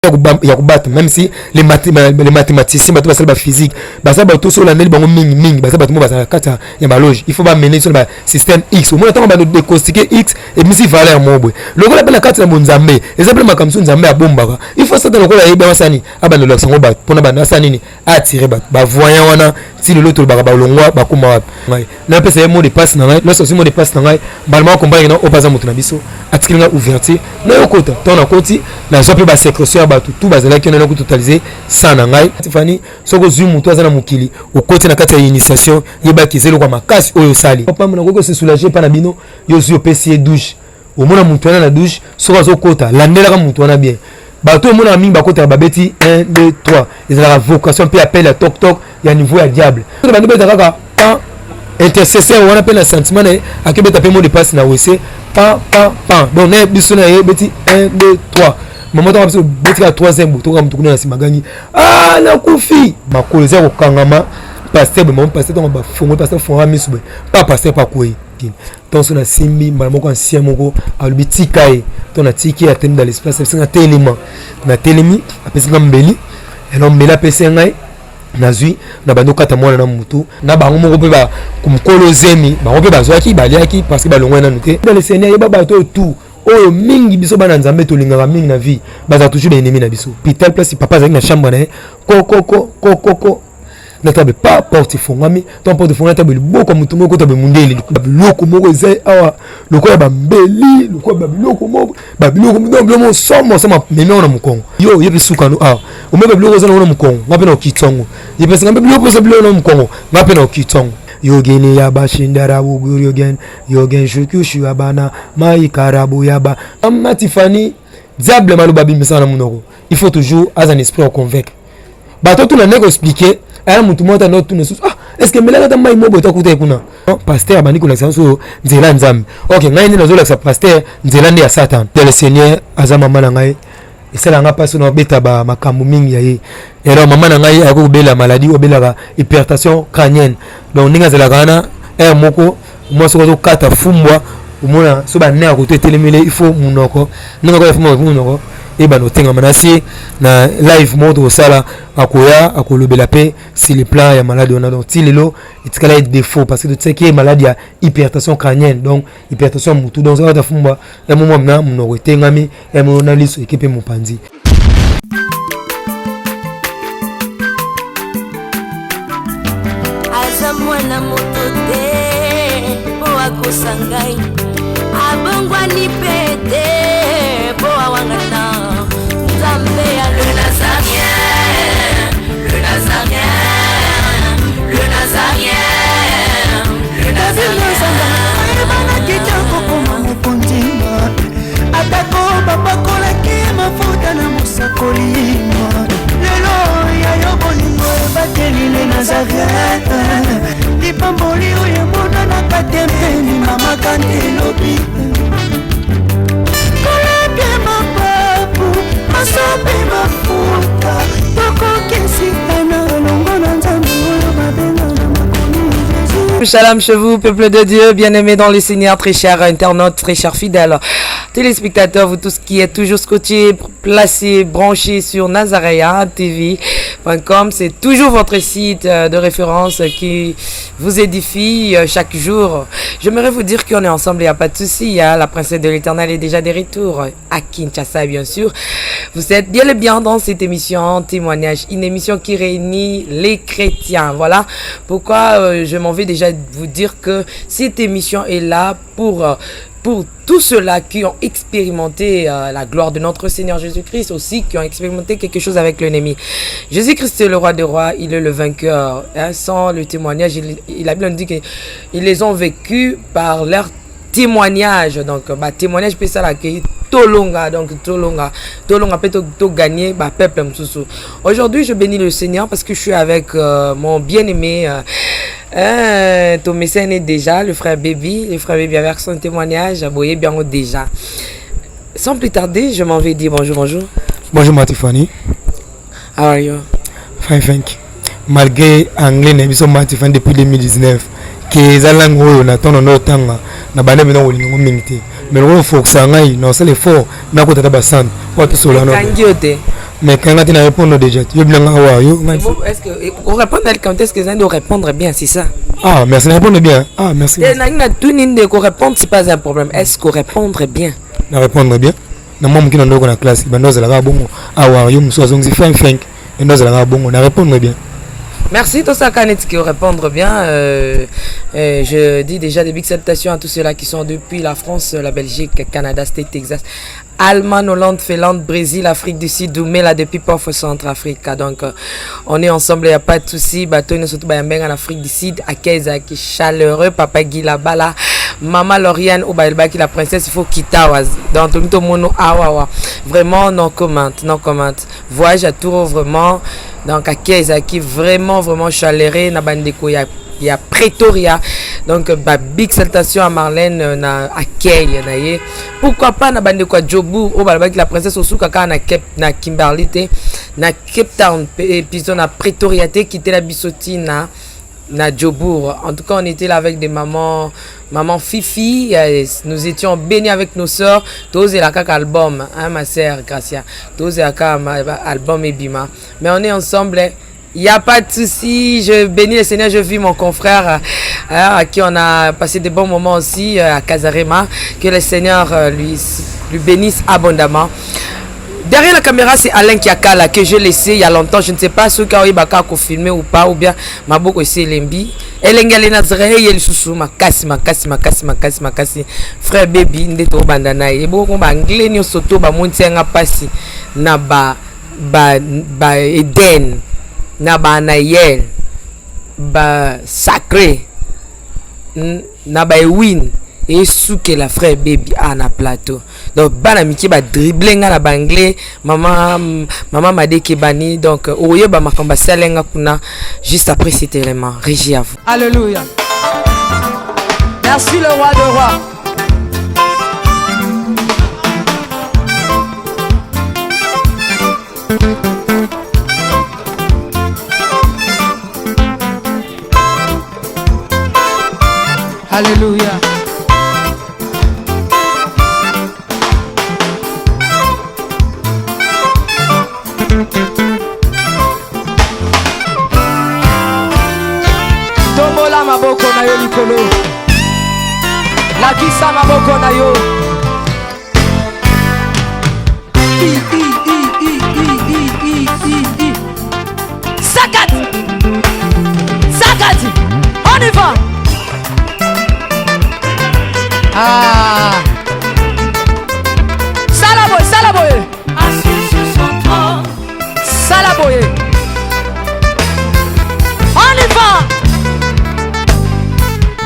ya kubattre même si les mathématiciens bato basala ba physique basala bato so la neli bango mingi basala bato mo basala kata ya baloge il faut ba mener sur ba système X au moins tant ba décortiquer X et misi valeur mobwe lokola bana kata na bonzambe exemple makamso nzambe abombaka il faut ça dans lokola yeba wasani abana lo sango ba pona bana sani ni attirer ba voyant wana si le loto ba longwa ba kuma wapi na pesa mot de passe na ngai lorsque mot de passe na ngai balma comprendre na opaza mutu na biso atkilinga ouverture na yokota tona koti na sope ba sécrétion tout bazala qui on a totalisé ça na ngai Tiffany soko zumu to azana mukili au côté na kati ya initiation yeba kizelo kwa makasi oyo sali papa mona koko se soulager pa na bino yo zo PC douche au mona mutu na douche soko zo kota landela ka mutu na bien bato mona mingi bakota babeti 1 2 3 ils ont la vocation puis appel à toc toc ya niveau ya diable to bandi beta kaka pa intercesseur on appelle un sentiment à que beta pe mot de passe na wc pa donc na biso na beti 1 2 3 maman t'as besoin de 3e bouton comme tout le monde a magani ah la koufi ma collègue au kangama pasteur mon pasteur on va foncer pasteur fera misbe pas pasteur pas quoi donc on a simbi maman ko ancien moko alubiti kai ton a tiki à thème dans l'espace c'est un élément na telemi apesi ngambeli et non mela pesi ngai nazui na bando kata mwana na mutu na bango moko pe ba kumkolo zemi bango pe bazwaki baliaki parce que balongwa na nuté dans le Seigneur yeba bato tout oh mingi biso bana nzambe to lingaka mingi na vie baza toujours ennemi na biso pitel place papa zaki na chambre na ko na tabe pas porte fongami ton porte fongami tabe boko mutu moko tabe mundeli loko moko ezai awa loko ya bambeli loko ya biloko moko babiloko mo somo sama meme ona mukongo yo yebi suka no awa o mebe biloko zana ona mukongo ngape na okitongo yebi ngambe biloko za biloko na mukongo ngape na okitongo Yogeni yaba shindara wugur yogen shukushu abana mai karabu yaba amma Tiffany diable malubabi misana munoko il faut toujours as un esprit au convaincre bato tu na nego expliquer aya mutu mota no tu ne sous ah est-ce que melaka ta mai mobo to kuta kuna pasteur abani kuna sanso nzela nzambe OK ngai ni nazo la pasteur nzela ndi ya satan le Seigneur azama mama ngai esala nga paso na beta ba makambo mingi yaye ero mama na ngai ako bela maladie obelaka hypertension crânienne donc ninga zela kana moko mo soko kata fumbwa umona so ba ne ko telemele il faut munoko ninga ko fumbwa munoko e ba no tenga manasi na live mode osala akoya akolobela pe si le plan ya maladie on a donc tilelo itikala être défaut parce que tu sais que maladie ya hypertension crânienne donc hypertension mutu donc ça va fumbwa e mo mna munoko tengami e mo na liso ekipe mopanzi mwana motote po akosangai abongwa ni pete po awangana nzambe ya le nazarien le nazarien bana kitoko koma mokondima atako babakolaki mafuta na mosakolima lelo ya yobolingo ebateli le nazarien lipamboli oyo mona na katempeni mama kandelobi kolabie mapapu masope mafuta tokokesikana longo na nzambe oyo babenga na makomi Jésus. Shalom chez vous, peuple de Dieu, bien-aimés dans le Seigneur, très chers internautes, très chers fidèles téléspectateurs, vous tous qui êtes toujours scotchés, placés, branchés sur Nazaréa TV.com. C'est toujours votre site de référence qui vous édifie chaque jour. J'aimerais vous dire qu'on est ensemble, il n'y a pas de souci. La princesse de l'Éternel est déjà de retour à Kinshasa, bien sûr. Vous êtes bien et bien dans cette émission Témoignage, une émission qui réunit les chrétiens. Voilà pourquoi je m'en vais déjà vous dire que cette émission est là pour tous ceux-là qui ont expérimenté la gloire de notre Seigneur Jésus-Christ, aussi qui ont expérimenté quelque chose avec l'ennemi. Jésus-Christ est le roi des rois, il est le vainqueur. Sans le témoignage, il a bien dit qu'ils les ont vécus par leur témoignage. Donc, témoignage, c'est ça là qui Tolonga, donc Tolonga peut tout gagner, peuple Moussou. Aujourd'hui, je bénis le Seigneur parce que je suis avec mon bien-aimé. Ton mécène est déjà, le frère Baby avec son témoignage, voyez bien déjà. Sans plus tarder, je m'en vais dire bonjour. Bonjour ma Tiffany. How are you? Fine, thank you. Malgré anglais, nous sommes Tiffany depuis 2019. Que za langue oyo na tono no tanga na bana bino olingo mingiti mais le faut que ça ngai non c'est le fort na ko tata basan ko to solo no kangi ote Mais quand tu as répondu déjà, tu veux bien avoir. Est-ce que pour répondre à quand est-ce que vous de répondre bien, c'est ça? Ah, merci de répondre bien. Ah, merci. Et tout de répondre, c'est pas un problème. Est-ce que répondre bien? De répondre bien. Na moi qui dans la classe, ben nous allons bon. Ah ouais, nous sommes fin. Et nous allons bon. On répondre bien. Merci tout ça Kanet qui répondre bien. Je dis déjà des big salutations à tous ceux-là qui sont depuis la France, la Belgique, Canada, State, Texas, Allemagne, Hollande, Finlande, Brésil, Afrique du Sud, mais là depuis Port Centrafrique. Donc on est ensemble, il n'y a pas de souci. Bateau nous surtout en Afrique du Sud, à Keza qui chaleureux, Papa Guy là-bas, Maman Lauriane ou Bailba qui la princesse, il faut quitter. Donc tout le monde vraiment non commente. Voyage à Tours vraiment. Donc à Keza qui vraiment chaleureux, na bandeko il y a Pretoria. Donc big salutation à Marlène na accueil na. Pourquoi pas na bandeko Jobu ou Bailba qui la princesse au Soukaka na Kimberley na Cape Town et puis on a Pretoria qui était la bisoti na Djobour. En tout cas, on était là avec des maman Fifi. Nous étions bénis avec nos sœurs. Tous et la caca album, hein, ma sœur Gracia. Tous et la caca album et Bima. Mais on est ensemble. Il n'y a pas de souci. Je bénis le Seigneur. Je vis mon confrère à qui on a passé des bons moments aussi à Casarema. Que le Seigneur lui bénisse abondamment. Derrière la caméra, c'est Alain Kiakala que j'ai laissé il y a longtemps. Je ne sais pas ceux qui ont filmé ou pas, ou bien ma boko c'est Lembi. Elengale Nazare, il susu makasi. Frère baby, ndeto bandana. Et beaucoup d'anglais ni soto ba monti nga pasi na ba Eden, na ba Anayel, ba Sacré, na ba Win. Et souke la frère baby na plateau. Donc bana miki ba dribbler nga na banglais, maman m'a dit que bani donc oyo ba makamba salenga kuna juste après cet élément. Régie à vous. Alléluia. Merci le roi de rois. Alléluia. Tombola maboko na yo likolo. Lakisa maboko na yo. Sakat. On y va. Ah. Salaboye. Assis sur son trône. Salaboye. On y va.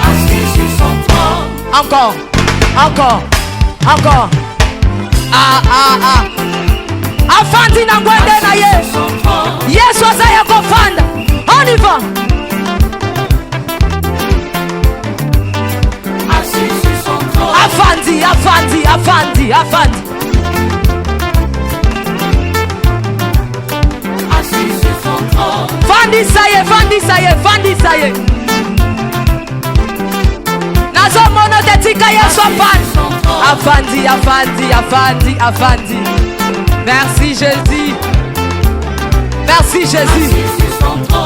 Assis sur son trône. Encore. Afandi na ngwende na ye. Yesu azaya kofanda. On y va. Assis sur son trône. Afandi. Assis sur son trône. Fandi saye. Nazo mono tetika Yesu afandi. Afandi. Merci Jésus.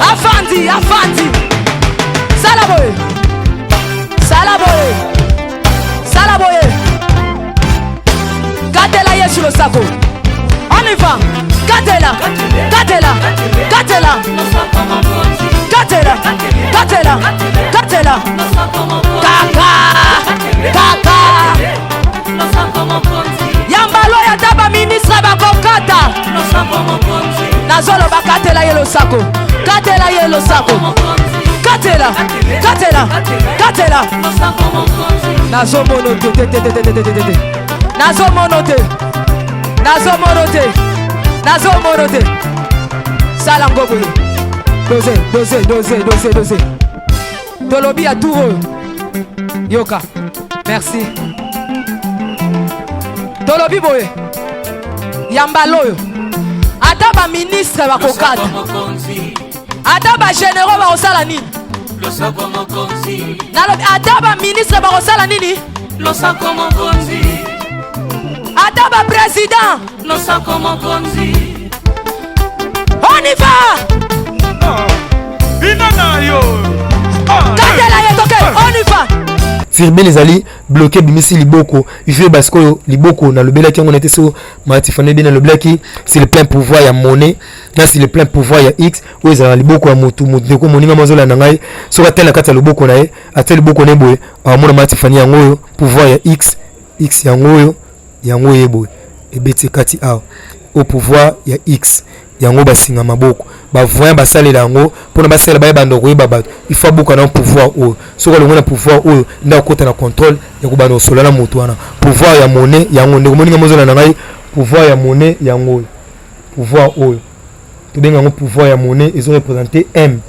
Afandi. Salaboye. Gatela Yesu le sako. On y va. Gatela. Kaka. Yambalo ya taba ministre bakokata. Nazolo bakatela yelo sako. Katela. Nazomorote. Salangobo. Dose. Tolobi à tout. Yoka. Merci. Tolobi boye. Yambaloyo. Ataba ministre bakokata. Ataba généraux bakosala nini? Ataba ministre bakosala nini? Ataba président. y va. Kandela Yetoke, on y va. Tirbin les alliés bloqué bimisi liboko il fait parce que liboko na le bela qui on était sur Matifane bien le blaki c'est le plein pouvoir ya monnaie là c'est le plein pouvoir ya X où ils ont liboko ya mutu de ko moninga mazola na ngai so ka tela kata liboko na ye atel liboko ne boye amona Matifane ya ngoyo pouvoir ya X ya ngoyo boye et beti kati a au pouvoir ya X yango basinga maboko bavoya basalela yango mpona basala baye bando koyeba bato il faut buka na pouvoir oyo soki alongo na pouvoir oyo nde akota na contrôle ya kobanda osola na moto wana pouvoir ya monnaie yango ndeko moninga mozola na ngai pouvoir ya monnaie yango oyo pouvoir oyo tobenga yango pouvoir ya monnaie ezo représenter M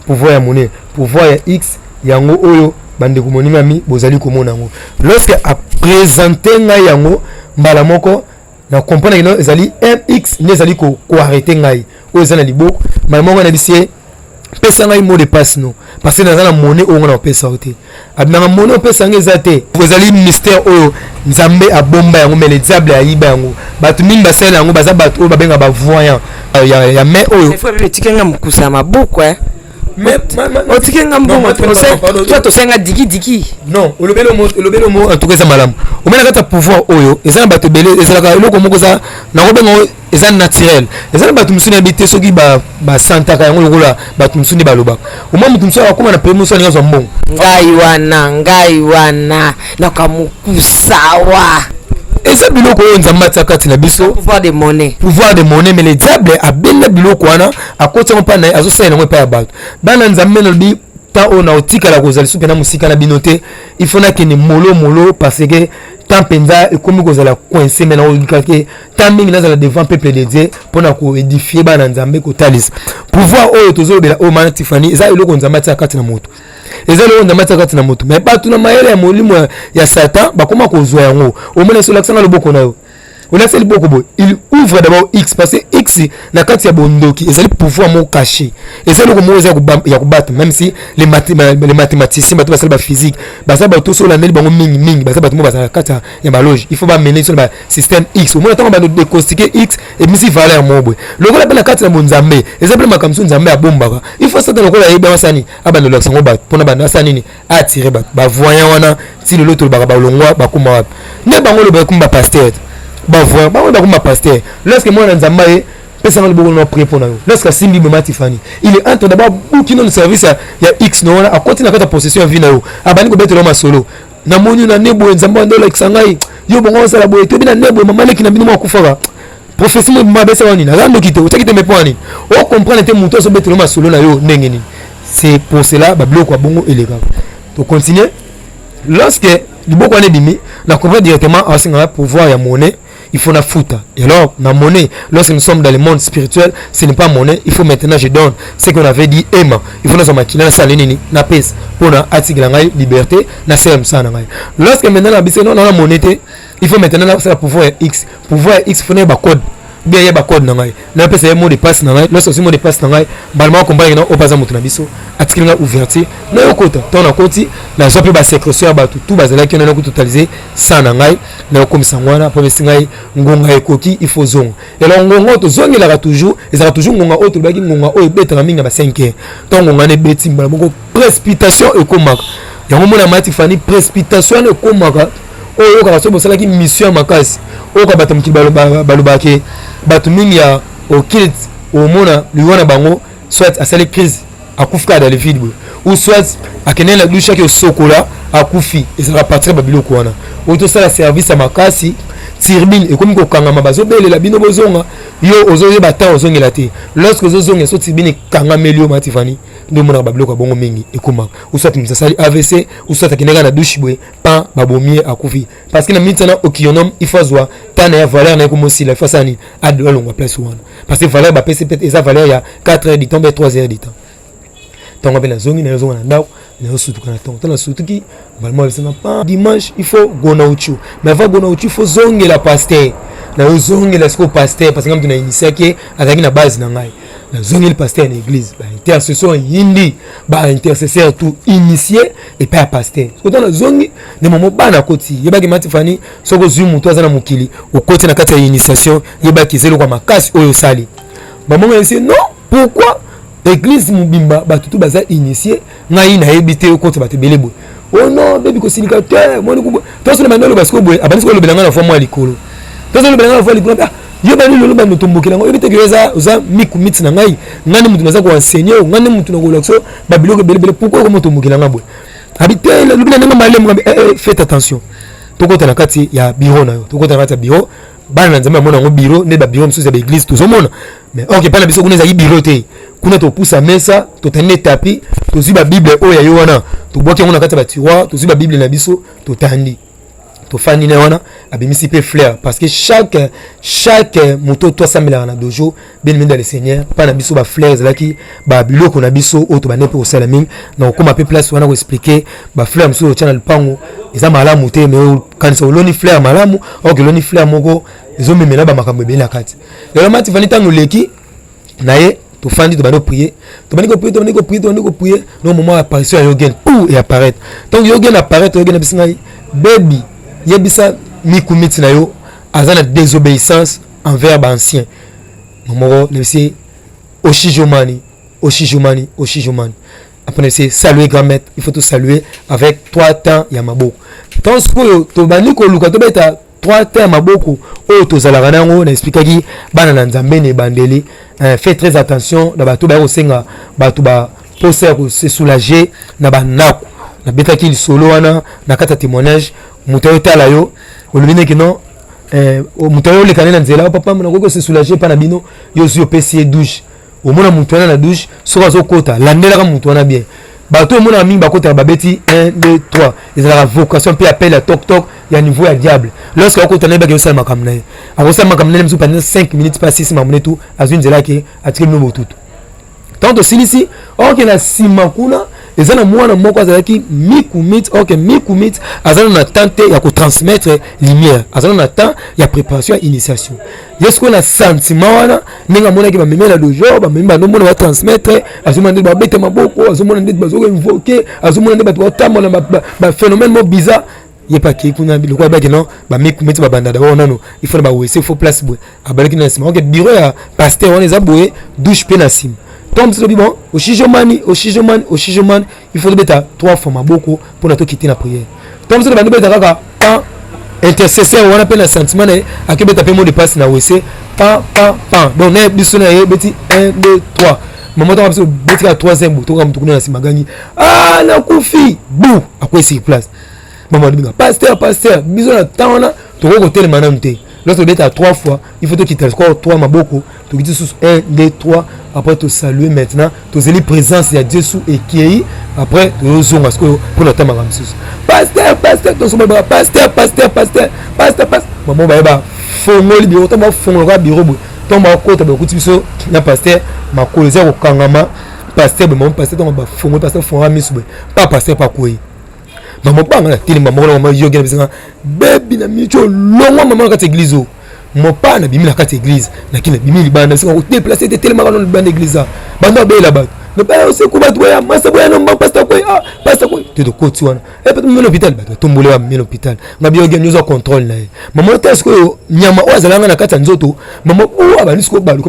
pouvoir ya monnaie pouvoir ya X yango oyo bandeko moninga mi bozali komona yango lorsque a présenter ngai yango mbala moko na comprendre que non ezali mx ne ezali ko arrêter ngai o ezana liboko mais mongo na bisie pesa ngai mot de passe non parce que na monnaie o ngona pesa ote abina monnaie o pesa ngai zate ezali mystère o nzambe abomba yango mais le diable ayiba yango batu mingi basala yango baza batu o babenga ba voyant ya mais o il faut le tikenga mukusa maboko mais otikenga mbongo toi to senga diki non olobelo mo en tout cas ça malam o mena kata pouvoir oyo ezana bato belé ezalaka eloko moko za na kobenga ezana naturel ezana bato musuni habité soki ba santaka yango lokola bato musuni baloba o mwa mutu musuni akoma na promotion ngazo mbongo ngai wana na kamukusawa eza biloko oyo nzambe atakati na biso pouvoir de monnaie mais le diable abenda biloko wana akoti yango mpa na ye azosala yango epai ya bato bana nzambe nalobi ta oyo na otikala kozala lisusu mpena mosika na bino te il faut nakende molomolo parce que tant mpenza ekomi kozala coincé me na olikake tant mingi nazala devant peuple de dieu mpona koédifie bana nzambe kotalisa pouvoir oyo tozolobela oyo mana tifani eza eloko nzambe atia kati na moto eza eloko nzambe atia kati na moto me bato na mayele ya molimo ya satan bakoma kozwa yango omona so olakisanga loboko na yo olakisa liboko boye il ouvre d'abord X parce que X na kati ya bondoki ezali pouvoir moko caché ezali eloko moko ya kobata même si les mathématiciens bato basala baphysique basala bato so olandeli bango mingi basala bato moko basala kati ya baloge il faut bamene so na basystème X omona ntango bando déconstiquer X emisi valeur moko boye lokola mpe na kati na bonzambe eza mpe makambo so nzambe abombaka il faut satan lokola ayebi basani abanda olakisa yango bato mpona banda asala nini atire bato bavoyant wana ti lelo tolobaka balongwa bakoma wapi nde bango olobaka komi bapaster bavoyant bango bakoma bapaster lorsque mwana nzambe ye pesa ngalo boko na prier pour nayo lorsque simbi bema tifani il est entre d'abord bouki non service ya X no wana akoti na kata possession ya vie na yo abani ko betelo masolo na moni na nebo nzambe ndo like sangai yo bongo sala boye to bina nebo mama leki na bino mo akufaka professeur mo mabesa wani na rando kite otaki te meponi o comprendre te muto so betelo masolo na yo ndenge ni c'est pour cela ba bloko bongo elega to continuer lorsque liboko ane bimi na comprendre directement asinga pouvoir ya monnaie il faut la foutre. Et alors, la monnaie, lorsque nous sommes dans le monde spirituel, ce n'est pas monnaie. Il faut maintenant, je donne ce qu'on avait dit, Emma. Il faut nous maquiller la salle, la paix, pour la liberté, la serme, ça. Lorsque maintenant, la monnaie, il faut maintenant la pouvoir X. Pouvoir X, il faut un code. Bien, il y a un code. Là, il y a un mot de passe. Lorsque le mot de passe, il y a un combat au pas à Moutanabiso. Attirer la ouverture. Là, au côté, dans la côté, la joie peut sécrétion, tout basé qui est totalisé sans nangai. Là, comme ça, on a pour les singai, ngonga et coquille, il faut zone. Et là, ngonga, to zone, il aura toujours, il aura toujours ngonga, autre bagage, ngonga, oh, bête, la minga, 5 heures. Tant on a des bêtises, beaucoup précipitation et comme il y a un moment à Matifani, précipitation et comme oyo ka baso bosala ki mission makasi oyo ka batam ki balobake batu mingi ya okit omona liwana bango soit asali crise akufika dans le vide ou soit akene la douche ki osokola akufi ezala partir ba biloko wana oto sala service makasi tirbine ekomi ko kangama bazo belela bino bozonga yo ozoye bata ozongela te lorsque ozonga so tirbine kanga melio Matifani ndo mona ba biloko bongo mingi ekoma ou soit msasali AVC ou soit akineka na douche boye pa babomie akufi parce que na mitana okionom il faut zwa tana ya valeur na komosi la fasani ado longa place wana parce que valeur ba PC peut eza valeur ya 4 heures du temps 3 heures du temps donc on a zongi na zonga na ndao na surtout kana temps na surtout qui vraiment c'est pas dimanche il faut gona uchu mais va gona uchu il faut zongi la pasteur na zongi la sco pasteur parce que comme tu na initié que azaki na base na ngai na zongi le pasteur en église ba intercession hindi ba intercesseur tout initié et pas pasteur so dans la zongi ne momo bana koti yeba ki Matifani soko zumu to azana mukili o koti na kati ya initiation yeba ki zelo kwa makasi oyo sali ba momo ese non pourquoi église mobimba batutu baza initié ngai na ebité contre bato belebo oh non baby ko silicateur moi ko to so na bandolo parce que boy abani ko lobelanga na fois moi likolo to so lobelanga na fois likolo yo bani lolo ba mutombokela ngo ebité que za miku mitsi na ngai ngani mutu naza ko enseigner ngani mutu na ko lakso ba biloko belebele pourquoi ko mutombokela ngabwe habité le lobela nga malem faites attention to ko tana kati ya bureau na yo to ko tana kati ya bureau bana nzamba mona ngo bureau ne ba bureau msuza ba église to zomona mais OK pas na biso kuna za bureau te kuna to poussa mesa to tane tapis to ziba bible oya yo wana to boke ngona kati ba tiroir to ziba bible na biso to tandi to fani na wana abimisi pe fleur parce que chaque moto to samela na dojo bien dans le Seigneur pas na biso ba fleurs là qui ba biloko na biso o to ba nepe au salaming na ko ma pe place wana ko expliquer ba fleur mso o channel pango eza malamu te mais quand ça loni fleur malamu o que loni fleur moko ezo memela ba makambo be na kati le mati vani tango leki na ye to fandi to bano prier to bani ko prier no moment apparition ya Yogen et apparaître donc Yogen apparaître Yogen bisinga baby yebisa mikumiti na yo azana désobéissance envers ancien momoro lebisi oshijomani après c'est saluer grand-mère il faut te saluer avec 3 temps ya maboko donc ko to bani ko luka to beta 3 temps ya maboko o to zalaka nango na expliquer bana na nzambe ne bandeli faites très attention na bato ba osenga bato ba poser se soulager na banako na betaki li solo wana na kata témoignage muto tala yo olobine que non muto yo le kanena nzela papa mona ko se soulager pa na bino yo zo pesi douche au mona muto na douche so ka zo kota landela ka muto na bien bato mona mingi bakota babeti 1 2 3 ils ont la vocation puis appel à toc toc il y a niveau ya diable lorsque okota na ba ke osala makamna akosala makamna mzu pendant 5 minutes pas 6 mamone tout azunzela ke atike no botutu tant de silisi OK na simakuna ezana mwana moko azalaki mikumit OK mikumit azana na tente ya ko transmettre lumière azana na temps ya préparation ya initiation yesko na sentiment wana ninga mona ki ba memela dojo ba memba no mona ba transmettre azuma ndi ba bete maboko azuma ndi ba zo invoquer azuma ndi ba to tamola ba phénomène mo bizarre yepa ki kuna biloko ba ke non ba mikumit ba banda da wana no il faut ba wese faut place boy abalaki na sima OK bureau ya pasteur on les a boye douche pe na sim. Donc c'est bon, au Shijomani, il faut mettre 3 fois ma beaucoup pour notre quitter la prière. Donc c'est bon, beta quand intercesseur on appelle un sentiment à que beta paiement de passe na WC pa. Donc ne bisona e beti 1 2 3. Maman on va beti à 3e bout, to comme tukuna na simagani. Ah na kufi, bou, à quoi c'est place. Maman dit pasteur, bisona taona to ko tel manamte. Lorsque tu es à 3 fois, il faut que tu te score 3 maboko, tu dis sous 1, 2, 3, après tu saluer maintenant, tu as la présence de Dieu sous et qui après tu as zonga pour le temps pasteur, maman ba fongo li bureau, tama fongo ka bureau, tama ko ta ba kuti biso na pasteur, ma ko les ko kangama, pasteur maman pasteur tama ba fongo pasteur fonga misu pas pasteur pas quoi. Maman banga na télé maman Yogen bisinga baby na micho longo maman ka église o mo pa na bimi na ka église na kina bimi libanda bisinga ko déplacer de télé maman na banda église banda be là bas no ba o se ko ba toya masa boya no mba pasteur ko pasteur ko te de koti wana e peut me l'hôpital ba tombole wa me l'hôpital ngabi Yogen nous contrôle na maman test ko nyama o azalanga na kata nzoto maman o abanisko baluko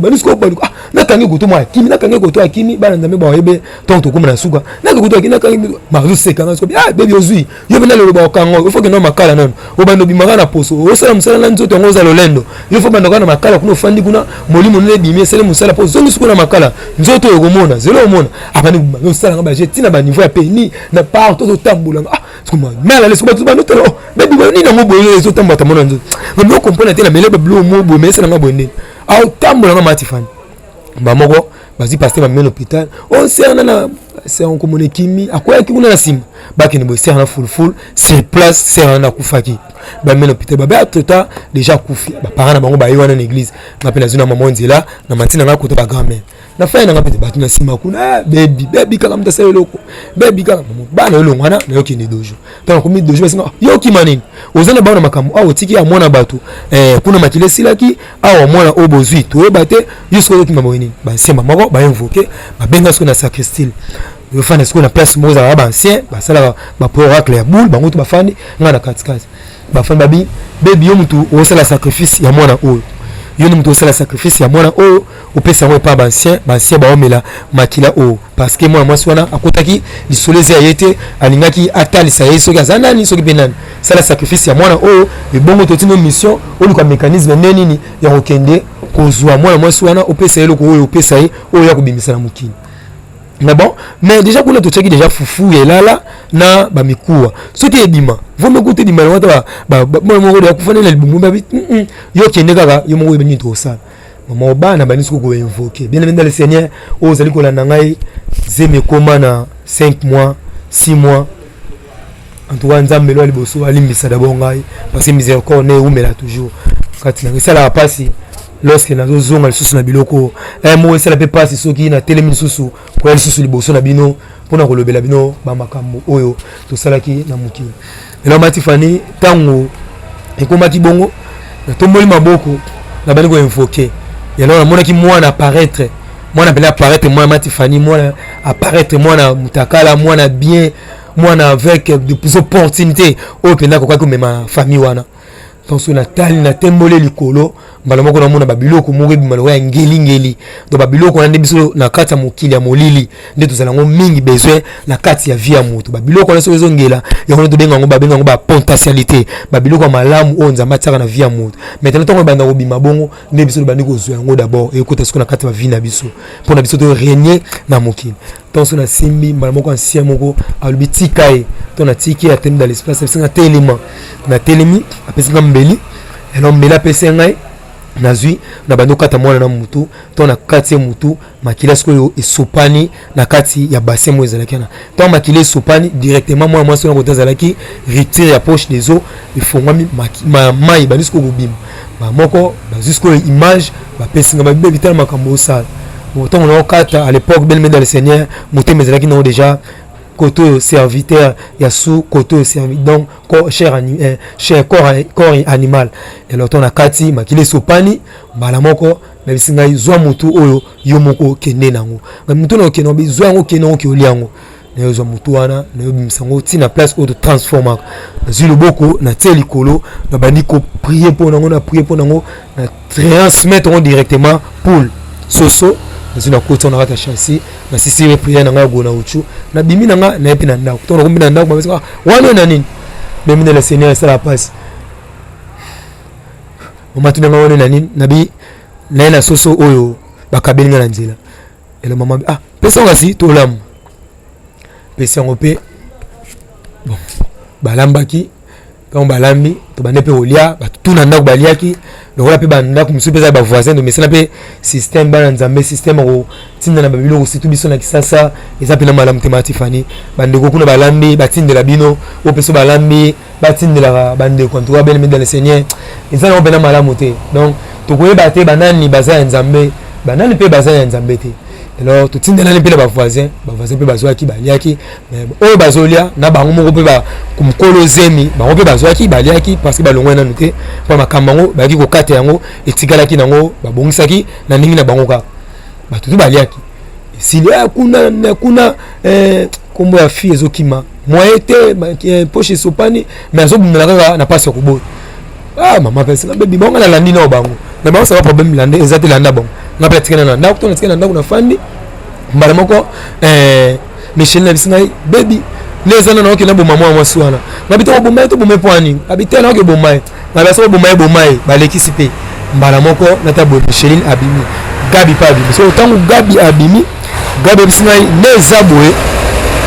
na kangi ko to mwa kimi na kangi ko to akimi bana ndame ba yebe tonto ko na suka na ko to akina kangi maru sekanga ko baby ozui yo bena le ba kango il faut que no makala non o bando bimaka na poso o sala musala na nzoto ngoza lolendo il faut bando kana makala kuno fandi kuna molimo ne bimie sele musala po zongi suko na makala nzoto yo komona zelo mona apani no sala ngaba je tina ba niveau ya peni na part to tambola skuma mala le skuma to ba no telo baby ba ni na mo boyo zo tamba tamona nzoto no comprendre te la mele ba blo mo bo mais sala ngaba ndeni au tambola ngama matifani ba moko bazi pasteur ba men hôpital on sert na c'est on comme kimi akoya ki kuna na sim ba ki ne bo sert na full sur place sert na kufaki ba men hôpital ba tata déjà kufi ba parana bango ba yiwana na église ngapela zuna maman nzela na matina ngako to ba grand-mère na fa na ngapete ba tuna sima kuna baby kala mtasa loko baby kala bana lolo ngana na yoki ni dojo tant komi dojo singa yoki manini ozana ba na makamu awo tiki ya mwana batu kuna makile silaki awo mwana obozui to ebate yusko yoki mamoni ba sema mako ba invoquer ba benga sko na sacristie yo fana sko na place moza ba ancien ba sala ba oracle ya boule bango to ba fani ngana katikati ba fani baby yo mutu o sala sacrifice ya mwana oyo yo ni muto sala sacrifice ya mwana o opesa ngo pa ancien ba omela makila o parce que moi mwasi wana akotaki lisoleze ayete alingaki atalisa yeso ka zanani soki penani sala sacrifice ya mwana o ebongo totino mission oluka mécanisme neni ya kokende kozwa mwana mwasi wana opesa eloko oyo opesa ye oyo ya kobimisa na mokili. Mais bon, mais déjà qu'on a tout ça qui déjà foufou et là na ba mikuwa. Ce qui est bima. Vous me goûtez bima wata moi mo ko kufana le bumu ba yo kende kaka yo mo beni to ça. Maman ba na bani ko invoquer. Bien aimé dans le Seigneur, oh zali ko la ngai zeme koma na 5 mois, 6 mois. En tout cas nzambe lo liboso alimbisa d'abord ngai parce que miséricorde ne umela toujours. Quand na ça la passe lorsque nazo zonga lisusu na biloko mo esala pe passe soki na telemi lisusu ko lisusu liboso na bino pona ko lobela bino ba makambo oyo to salaki na muki elo matifani tango ekomaki bongo na tomboli maboko na bani ko invoquer yalo na mona ki mwana apparaître mwana bela apparaître mwana matifani mwana apparaître mwana mutakala mwana bien mwana avec des opportunités o penda ko kwa mema famille wana tonso na tali na tembole likolo mbala moko na mona babiloko moko bimalo ya ngeli do babiloko na ndebiso na kati ya mokili ya molili nde tozala ngo mingi besoin na kati ya vie ya moto babiloko na sozo ngela ya kono to benga ngo ba potentialité babiloko malamu o nzamba tsaka na vie ya moto maintenant tongo banda ko bima bongo ndebiso bandi ko zwa ngo d'abord e kota siko na kati ya vie na biso pona biso to régner na mokili tonso na simbi mbala moko ancien moko alubiti kai to na tiki ya tem dans l'espace c'est un élément na telemi apesi mbeli elo mbela pesi ngai nazui na bando kata mwana na mutu to na kati mutu makila siko esopani na kati ya bassin mo ezalaki na to makila esopani directement moi moi sona kota zalaki retire ya poche des eaux ifongwami mai bandi siko kubima ba moko bazusko image ba pesi nga ba bital makambo sala autant on a kata à l'époque belle dans le Seigneur mutu mezalaki non déjà côté serviteur il y a sous côté serviteur donc corps animal et l'autre on a kati makile sopani mbala moko na bisinga izwa mutu oyo yo moko kende nango mutu na okeno bizwa ngo keno ki oliango na yo zwa mutu wana na yo bimisango tina place auto transformer na zilo boko na teli kolo na bandi ko prier pour nango na prier pour nango na transmettre directement pour soso na kota na kata chassis na sisi we prier na ngago na uchu na bimi na nga na epi na ndako to na kumbi na ndako ba wana na nini bimi na le Seigneur ça la passe o matu na wana na nini na bi na soso oyo bakabeli na nzela ele mama pesa ngasi to lamu pesa ngope bon balambaki quand balambi to bande pe olia batuna ndako baliaki lokola pe banda kumsupe za ba voisin de mesana pe système bana nzambe système ko tinda na babilo ko situ biso na kisasa eza pe na malamu tematifani bande ko kuna balambi batindela bino opeso balambi batindela bande ko ntuwa bene dans le Seigneur eza na opena malamu te donc to ko yeba te banani baza nzambe banani pe baza nzambe te alors to tindela ne pe ba voisin pe bazwaki baliaki mais o bazolia na bango moko pe ba kumkolo zemi bango pe bazwaki baliaki parce que balongwa na nuté pa makambango baki ko kate yango etikalaki nango babongisaki na ningi na bango ka batutu baliaki silia kuna kombo ya fille ezokima moyete poche sopani mais azobundela kaka na passe ko bo mama pesa na baby bonga na landi na bango na bango ça va problème lande ezate landa bon na pratique na ndako to na tikana ndako na fandi mbala moko Michel na bisingai baby lezana na okina boma mwa swala na bito boma to boma poani abitana oke boma na baso boma balekisi pe mbala moko na tabo Micheline abimi gabi pa abimi so tangu gabi abimi gabi bisingai nezaboe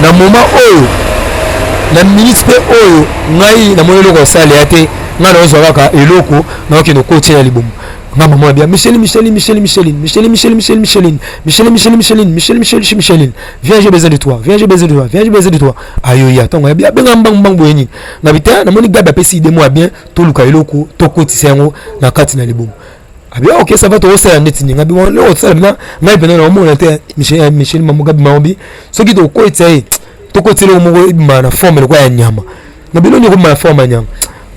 na moment oyo na minute pe oyo ngai na molelo ko sale ate ngana ozo kaka eloko na okino koche ya libomo nga maman bien Micheline viens j'ai besoin de toi ayo ya tongo ya bien bang boyeni na bita na moni gaba pesi de moi bien to luka eloko to kotisa yango na kati na libomo abia OK ça va to osala neti nga bi won lo tsala bina ngai bena na mo na te Micheline mamuga bi mambi so ki to ko etse to kotile mo ibima na forme le kwa ya nyama na biloni ko ma forme nyama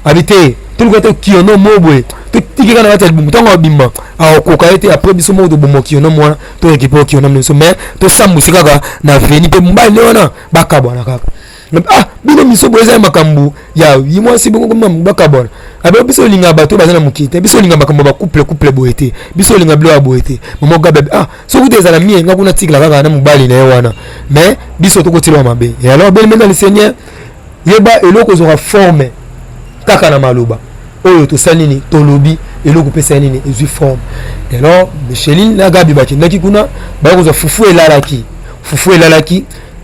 abite to luka to kiono mobwe tikika na batel bumu tongo bimba akoka ete après biso mo to bomo kiono mwana to ekipo kiono mso mais to sambu sikaka na veni pe mbali leona bakabwana kaka ah bino miso boza makambu ya yimo si bongo comme bakabona abe biso linga bato bazana mukite biso linga makambu ba couple boete biso linga blo boete momo gabe ah so ku deza la mie nga kuna tikla kaka na mubali na wana mais biso to kotilo mabe et alors bien maintenant le Seigneur yeba eloko zora forme kaka na maloba oyo to salini to lobi eloko pesa nini ezui forme et alors Micheline na gabi bakindaki kuna ba ko zo fufu elalaki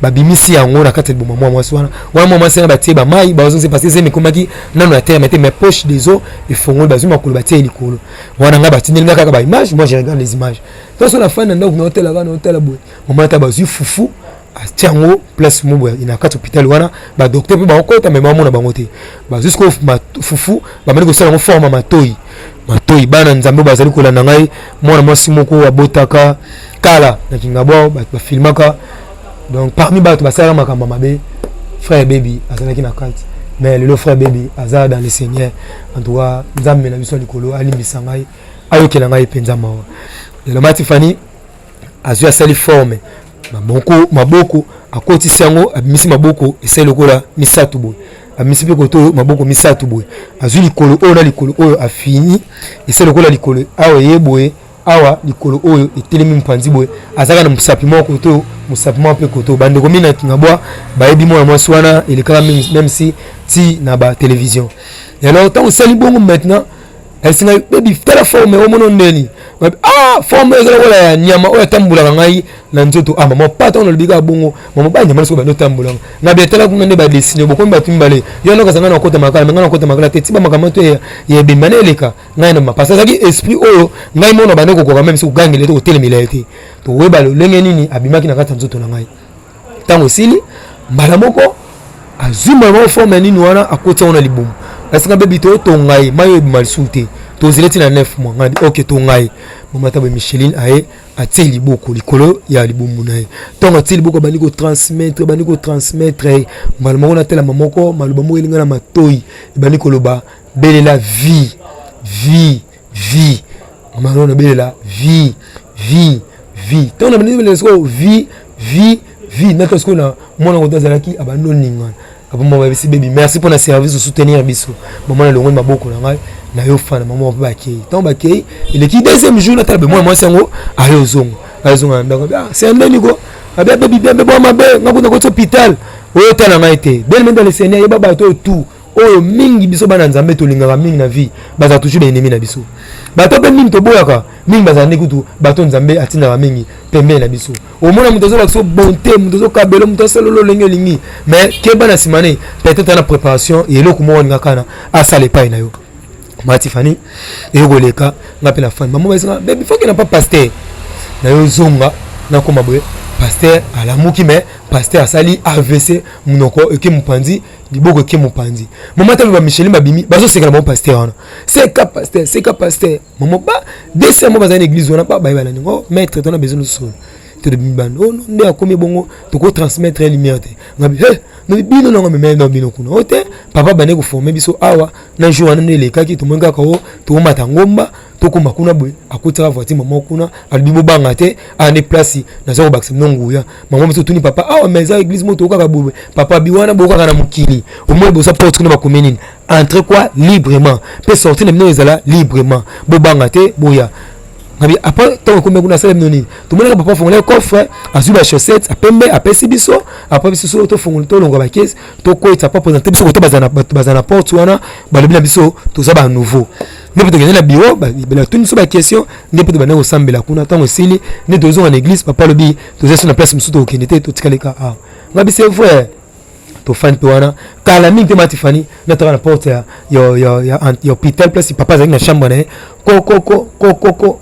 babimisi yango na kati de mama mwasi wana mama mwasi na batie ba mai ba ozonse passer zeme komaki nano na terre mettre mes poches des os et fongo bazuma ko batie likolo wana nga batindeli kaka ba image moi je regarde les images donc sur la fin na ndako na hôtel boy mama ta bazui fufu atiango place mobo ina kati hôpital wana ba docteur pe ba okota mais mama na bango te ba jusqu'au fufu ba mali ko sala forme matoi bana nzambe bazali ko landa ngai mwana mwasi moko abotaka kala na kingabo ba filmaka. Donc parmi bato basala makamba mabe frère baby azalaki na kati mais le frère baby azala dans le Seigneur en tout cas nzambe na biso likolo alimbisa ngai ayokela ngai penza mawa le matifani azua sali forme maboko akoti sango abimisi maboko ese lokola misatu boy amisi pe koto maboko misatu boy azui likolo oyo na likolo oyo afini ese lokola likolo awa yeboye awa likolo oyo etelemi mpanzi boye azaka na musapiment koto musapiment pe koto bande komina kingabwa baebi mwana mwasi wana elekaka même si ti na ba télévision et alors tant sali bongo maintenant elle singa baby tala forme o mono ndeni ah forme ezala wala ya nyama oyo tambula ngai na nzoto ah maman pas tant lobika bongo maman ba nyama so ba no tambula na betala kuna ne ba dessiner boko mba tumbale yo no kazanga na kota makala ngana kota makala te tiba makamato ya bimane eleka ngai na mapasa zaki esprit oyo ngai mono ba ndeko ko même so gangele to telemela ete to weba lo lenge nini abimaki na kata nzoto na ngai tango sili mbala moko azuma mo forme nini wana akoti ona libumu asinga baby to ngai mayo malsute to zileti na 9 mois ngadi OK to ngai mama tabe Micheline aye ateli boko likolo ya libumu nae tonga ateli boko bani ko transmettre mbala moko na tela mamoko maluba mo elinga na matoi bani ko loba belela vie mama na belela vie tonga bani belela so vie na parce que na mona ko tazalaki abano ninga maman baby merci pour le service de soutenir biso maman le ngoni maboko na ngai na yo fana maman ba kei tant ba kei il est qui deuxième jour na talbe moi sango ayo zongo ndako c'est un niko abia baby bien bo mabe ngakuna ko hôpital oyo tala ngai te bien dans le Seigneur yeba ba to tout oyo mingi biso bana nzambe to lingaka mingi na vie baza toujours ba ennemi na biso bato pe mingi to boyaka mingi baza ndikutu bato nzambe atinda mingi pembe na biso au moins muto zo so bonté muto zo kabelo muto solo lengi lingi mais ke bana simane peut-être na préparation et eloko mo ngaka na asale pa na yo matifani egoleka ngape na fan maman basinga baby faut que na pas pasteur na yo zonga na koma boye pasteur alamuki mais pasteur asali AVC munoko eke mupanzi liboko eke mupanzi maman tabe ba Micheline babimi bazo sekala ba pasteur wana c'est ka pasteur maman ba deuxième mois bazana église wana pas ba bana ngo maître tona besoin de sol te de bimban oh non nde akomi bongo to ko transmettre lumière te ngabi no bino no ngame no bino kuna ote papa bane ko former biso awa na jour wana ne lekaki to monga ko to mata ngomba to ko makuna boy akutaka voiture maman kuna alibo banga te ane place na zo bakse nonguya maman biso tuni papa awa meza église moto kaka bobe papa biwana boka kana mukili au moins bosa porte kuna ba komenine entrer quoi librement peut sortir na ezala librement bo banga te boya ngabi après tant ko mekuna sala noni to mona papa fongola coffre azuba chaussette apembe apesi biso après biso to fongola to longa ba caisse to ko eta pas présenter biso ko to bazana porte wana balobina biso to za ba nouveau ne peut gagner la bio ba tuni so ba question ne peut ba na osambela kuna tant osili ne dozo en église papa lobi to za sur la place musuto okenete to tikaleka ah ngabi c'est vrai to fan pe wana kala mingi te matifani na to na porte ya hôpital place papa za na chambre na ko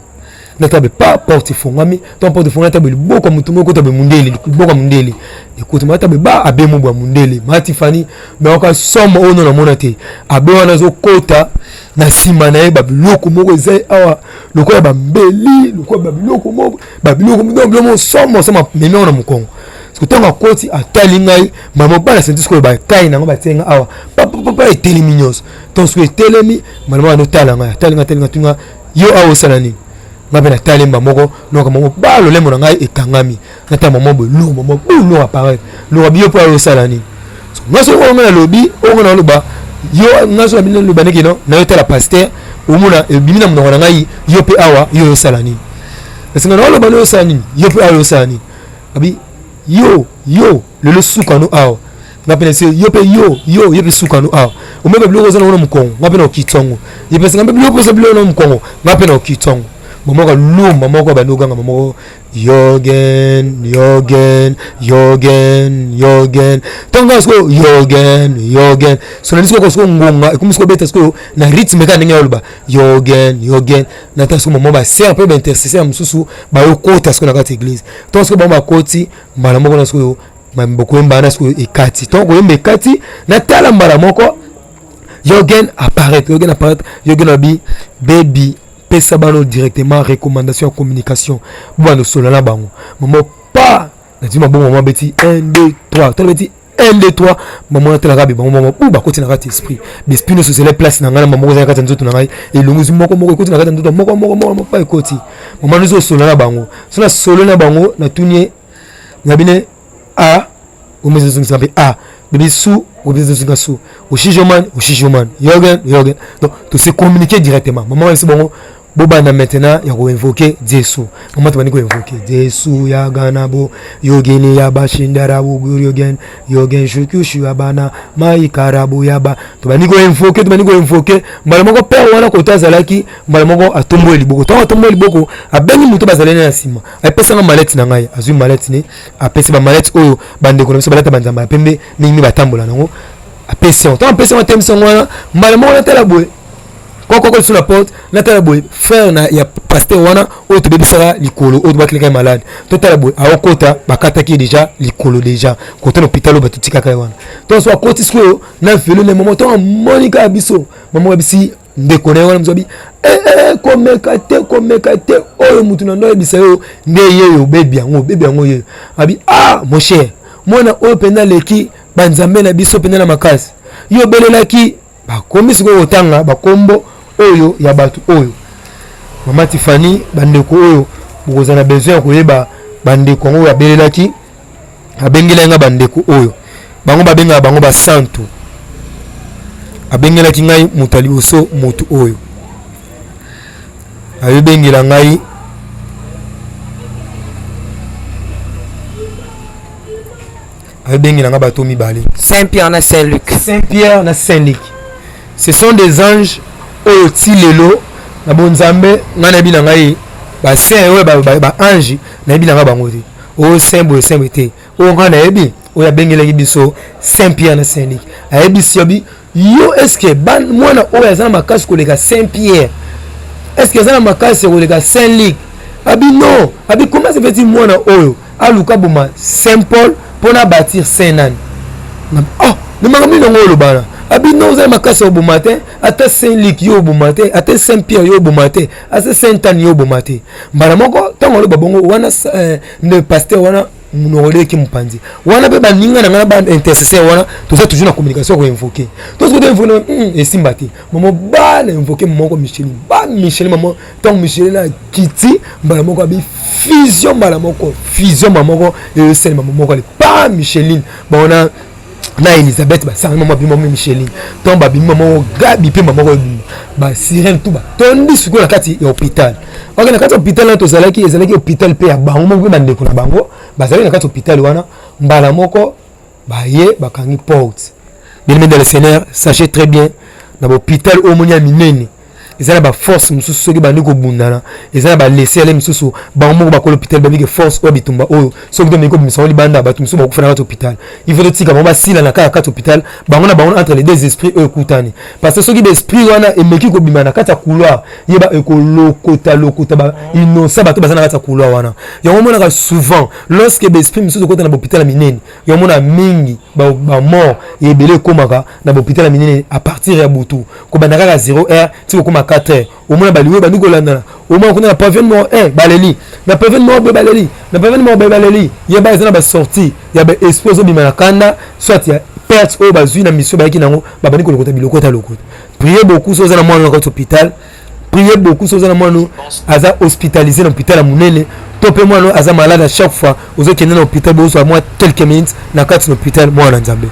na tabe pas porte fongami ton porte fongami tabe boko mutumo ko tabe mundeli boko mundeli écoute ma tabe ba abemo bwa mundeli matifani mais oka somo ono na monate abe wana zo kota na sima na e ba biloko moko zai awa loko ya ba mbeli loko ba biloko moko mo somo sama meme ona mukongo parce que tonga koti atali ngai mama bana senti ko ba kai na ba tenga awa papa eteli minyos ton so eteli mama no tala ngai tali tunga yo awo salani ngabena talemba moko noka moko ba lo lemo ngai ekangami nata mama bo lo mama bo lo apparaît lo rabio pa yo salani ngaso on na lobby on na loba yo ngaso na bino loba nekino na yo tala pasteur omona ebimina mnona ngai yo pe awa yo salani parce que na loba no salani yo pe awa yo salani abi yo le sukano awa ngapena se yo pe sukano awa omebe bloko zana na mkongo ngapena okitongo ye pesa ngambe bloko za bloko na mkongo ngapena okitongo momoko lumba moko banoganga momoko Yogen tonga sko Yogen so na disco ko ngonga ekumisko beta sko na rythme ka ndenge yoluba Yogen na tasko momo ba ser pe ba intercesseur mususu ba yokota sko na kati église tonga sko ba koti mbala moko na sko mamboko mbana sko ekati tonga ko mbekati na tala mbala moko Yogen apparaît Yogen abi baby pesa bano directement recommandation communication bano solana bango momo pas na dima bon moment beti 1 2 3 to beti 1 2 3 maman tela kabi bango momo ba koti na kati esprit l'esprit ne se les place na ngana maman za kati nzoto na ngai elunguzi moko koti na kati nzoto moko pa ekoti maman nous solana bango sona solana bango na tunie na bine a o mezo ngambe a bébé sous ou bien sous Oshijoman Yogen donc to se communiquer directement maman c'est bon bobana maintenant ya ko invoquer Jesu maman to bani ko invoquer Jesu ya ganabo yogeni ya bashindara bu Yogen shukushu abana mai karabu yaba to bani ko invoquer mbala moko père wana ko tazalaki mbala moko atombo liboko abengi muto bazalene na sima apesa na malette na ngai azui malette ne apesa ba malette oyo bande ko balata banzamba pembe ningi batambola nango apesa on temso wana mbala moko na tela boy Quand sur la porte, Nathalie Boy, frère na ya pasteur wana, o to bébé sera likolo, o doit quelqu'un malade. Total boy, a okota, bakata qui déjà likolo déjà. Côté l'hôpital ba tutika kai wana. To so akoti sko na felo le moment to Monica Abiso. Maman Abisi ndekone wana mzobi. Komekate oyo mutu na ndo bisa yo ndeye yo baby yango ye. Abi mon cher. Mona o penda leki banzambe na biso penda na makasi. Yo belelaki ba komisi ko otanga ba kombo oyo ya batu oyo mama Tiffany bandeko oyo bokozana besoin koyeba bandeko ngo ya belelaki abengelenga bandeko oyo bango babenga bango ba santo abengelaki ngai mutali oso mutu oyo ayebengela ngai ayebengela nga bato mibale Saint-Pierre na Saint-Luc ce sont des anges oyo tilelo na bonzambe ngana bi na ngai ba saint oyo ba ange na bi na nga bango te o saint te o ngana ebi o ya bengeleki biso Saint-Pierre na Saint-Luc ayebi siobi yo est-ce que ban mwana oyo azana makasi koleka Saint-Pierre est-ce que azana makasi koleka Saint-Luc abi non abi comment se fait-il mwana oyo aluka boma Saint-Paul pona bâtir Saint-Nan ne makambi nango lo bana abi non za makasi au matin ata Saint-Luc yo au matin ata Saint-Pierre yo au matin ata Saint-Anne yo au matin mbala moko tango lo babongo wana ne pasteur wana munole ki mpanzi wana be baninga na ngana ba intercesseur wana toza toujours na communication ko invoquer to ce que invoquer esimbati momo ba na invoquer moko Michel maman tant Michel na kiti mbala moko abi fusion mbala moko mamoko et sel maman moko pas Micheline bona na Elisabeth ba sang maman bi maman Micheline tant ba bi maman gabi pe maman ko ba sirène tout ba tondi suko na kati ya hôpital ok na kati hôpital na to ezalaki hôpital pe ya bango moko bandeko na bango bazali na kati hôpital wana mbala moko baye bakangi porte bien dans le Seigneur sachez très bien na hôpital au monia minene ezala ba force mususu soki bandi ko bundana ezala ba laisser aller mususu ba moko ba ko hôpital ba bige force o bitumba oyo soki do meko bimisa oli banda ba tumsu ba ko fana hôpital il faut tika ba sila na kati hôpital ba entre les deux esprits eux kutani parce que soki d'esprit wana emeki ko bimana kati couloir yeba eko lokota ba innocent ba to bazana kati couloir wana yango mona ka souvent lorsque l'esprit mususu ko na hôpital minene yango mona mingi ba mort ebele komaka na hôpital minene à partir ya butu ko bandaka ka 0h tiko koma 4h au moins baliwe banduko landana au moins on a pas vu mort baleli na pas vu mort baleli na pas vu mort baleli yeba ezana ba sorti ya ba expose bimana kanda soit ya perte au bazui na mission ba ki nango ba bani ko lokota biloko ta lokota priez beaucoup sur na mwana ko hôpital priez beaucoup sur na mwana aza hospitalisé dans hôpital à munene topé mwana aza malade à chaque fois aux autres qui dans hôpital bo so moi quelques minutes na kati hôpital mwana nzambe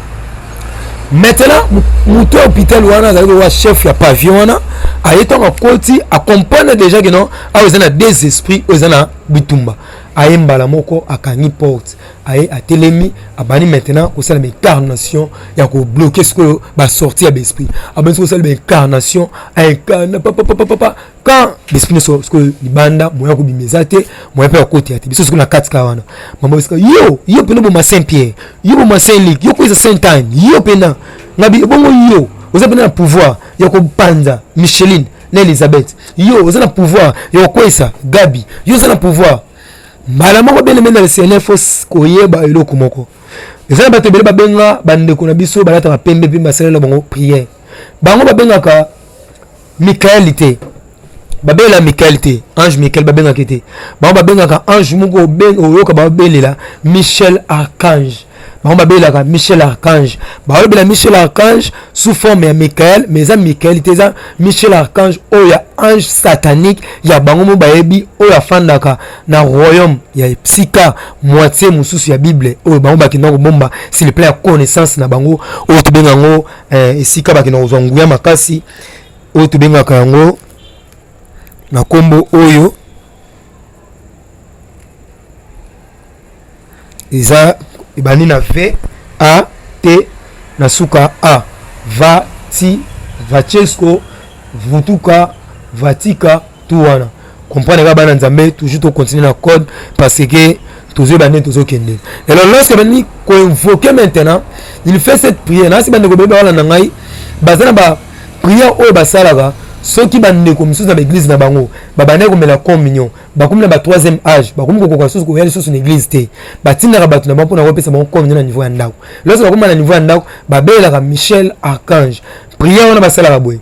maintenant muto hôpital wana azali wa chef ya pavillon wana ayetanga koti accompagne déjà que non a des esprits ozana bitumba ayembala moko akangi porte aye atelemi abani maintenant ko sala incarnation ya ko bloquer ce que ba sortir ya l'esprit abani ko sala incarnation incarne papa quand l'esprit so ce que libanda moya ko bimezate moya pe koti ati biso ce que na katika wana mama biso yo pena bo ma Saint Pierre yo bo ma Saint Luc yo ko Saint Anne yo pena ngabi bongo yo oza pena na pouvoir ya ko panza Micheline na Elizabeth yo oza na pouvoir ya ko kwesa Gabi yo oza na pouvoir mbala moko bele mena le Seigneur fos koyeba eloko moko ezana bato bele babenga bandeko na biso balata pembe pe basalela bango prière bango babengaka Michaelité babela Michaelité ange Michael babenga kete bango babengaka ange moko benga oyoka babelela Michel Archange bango babelaka Michel Archange babela Michel Archange sous forme ya Michael mais ça Michaelité ça Michel Archange oya ange satanique ya bango mo baebi oya fandaka na royaume ya psycha moitié mususu ya Bible oyo bango bakina ko bomba s'il le plaît ya connaissance na bango oyo tubenga ngo esika bakina kozwanguya makasi oyo tubenga kango na kombo oyo iza ibani na V A T na suka A Vachesko Vutuka Vatika Tuwana comprendre ka bana nzambe toujours to continuer na code parce que toujours bane toujours kende et alors lorsque bani ko invoquer maintenant il fait cette prière na si bane ko beba wala na ngai bazana ba prière oyo basalaka soki bandeko misusu na l'église na bango babane ko mela communion bakomi na ba 3e âge bakomi ko kwa susu ko yali susu na église te batinaka bato na bango na kopesa bango communion na niveau ya ndako lorsque bakomi na niveau ya ndako babelaka Michel Archange prière wana basalaka boye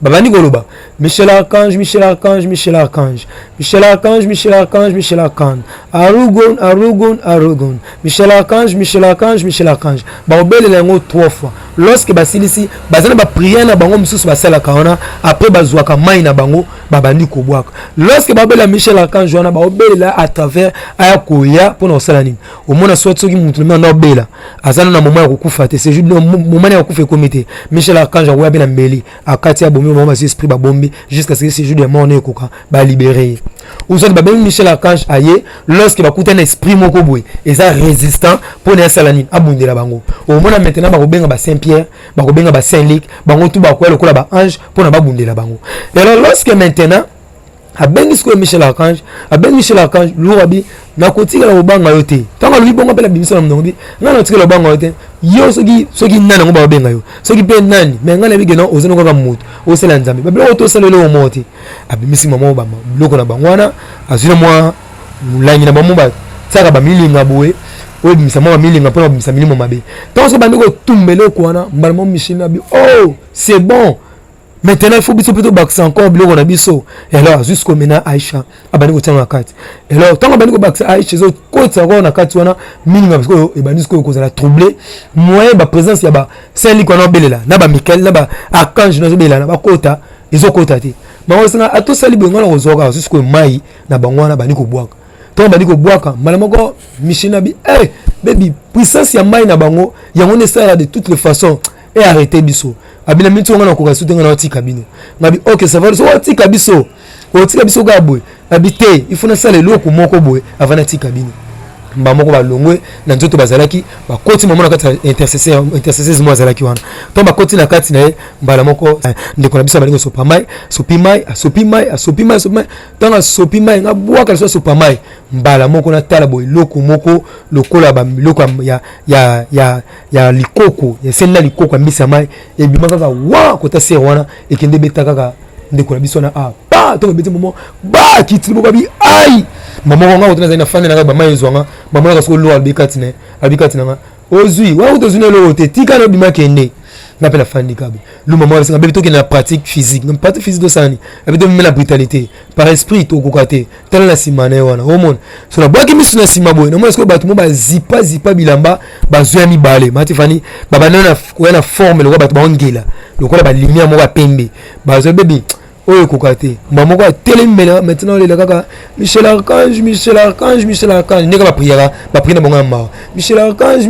babani koloba Michel Archange Michel Archange Michel Archange Michel Archange Michel Archange Michel Archange Arugon Arugon Arugon Michel Archange Michel Archange Michel Archange babele lango 3 fois lorsque basilisi bazana ba prière na bango misusu basala kaona après bazwaka mai na bango babandi kobwaka lorsque babela Michel Archange wana babela à travers aya koya pour na sala nini omona soit soki mutu na nobela azana na moment ya kokufa te c'est juste moment ya kokufa komité Michel Archange oya bela mbeli akati ya bomi moment esprit babombi jusqu'à ce que ce jour de mort ne koka ba libérer ouzoni ba ben Michel Archange aye lorsque bakuta na esprit moko boy eza résistant pour na sala nini abundela bango omona maintenant ba kobenga ba Saint Pierre ba kobenga ba Saint Luc bango tu ba ko lokola ba ange pour na babundela bango et alors lorsque maintenant abengi sko Michel Archange abengi Michel Archange lourabi na kotika la banga yote tanga lui bongo pela bimisa na mnongi ngana kotika la banga yote yo soki nana ngo ba benga yo soki pe nani mais ngana bige no ozeno kwa mutu osela nzambe babelo to sala le moti abimisi mama ba bloko na bangwana azina mwa mulangi na bamumba tsaka ba milinga boye oyo bimisa mwa milinga pona bimisa milimo mabe tant so bandiko tumbele ko wana mbalmo Michel nabi oh c'est bon. Maintenant il faut plutôt baxer encore bloko na biso et alors jusqu'au maintenant Aïcha abani ko tanga kati et alors tant abani ko baxer Aïcha zo ko tsaka na kati wana mininga parce que e bani ko ko za troubler moyen ba présence ya ba Saint Luc na belela na ba Michael na ba Archange na zo belela na ba kota izo kota te ma osanga ato sali bongo na kozoka jusqu'au mai na bangwana bani ko bwaka tant bani ko bwaka malamoko Michel nabi eh baby puissance ya mai na bango yango ne sala de toutes les façons et arrêter biso abina mitu ngana ko kasu tenga na tika bino ngabi OK ça va so tika biso ga boy habité il faut na sala loko moko boy avant na tika bino mba moko ba longwe na nzoto bazalaki ba koti mama na kati intercesseurs mo azalaki wana to ba koti na kati na mbala moko ndeko na biso balingo sopi mai tanga sopi mai ngabwaka so sopa mai mbala moko na tala boy loko moko lokola ba loko ya likoko ya senda likoko mbisa mai e bimaka ka wa kota se wana ekende betaka ka ndeko na biso na pa to beti momo ba kitili boka bi ai mama wanga utana zaina fane na ba mai zwanga mama na so lo albikati na ozui wa utozuna lo te tika no bima kende na pela fandi kabe lu mama wala singa beto ke na pratique physique na pratique physique do sani abeto mena brutalité par esprit to kokate tala na simane wana homon so na bwaki misu na sima boy na mo esko batu mo ba zipa bilamba ba zoya mi bale mati fani baba na forme lo ba batu ba ongela lo kola ba lumière mo ba pembe ba zo baby oyo kokate maman ko télémela maintenant le kaka Michel Archange neka ba prière na bonga ma Michel Archange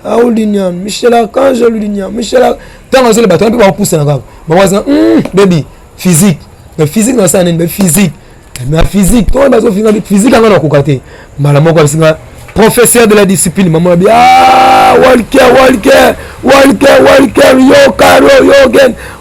Aulinia Michel Archange Aulinia Michel tant que le bateau va pousser na kaka maman baby physique na ça mais physique toi bazo physique anga na kokate malamo ko singa professeur de la discipline maman bi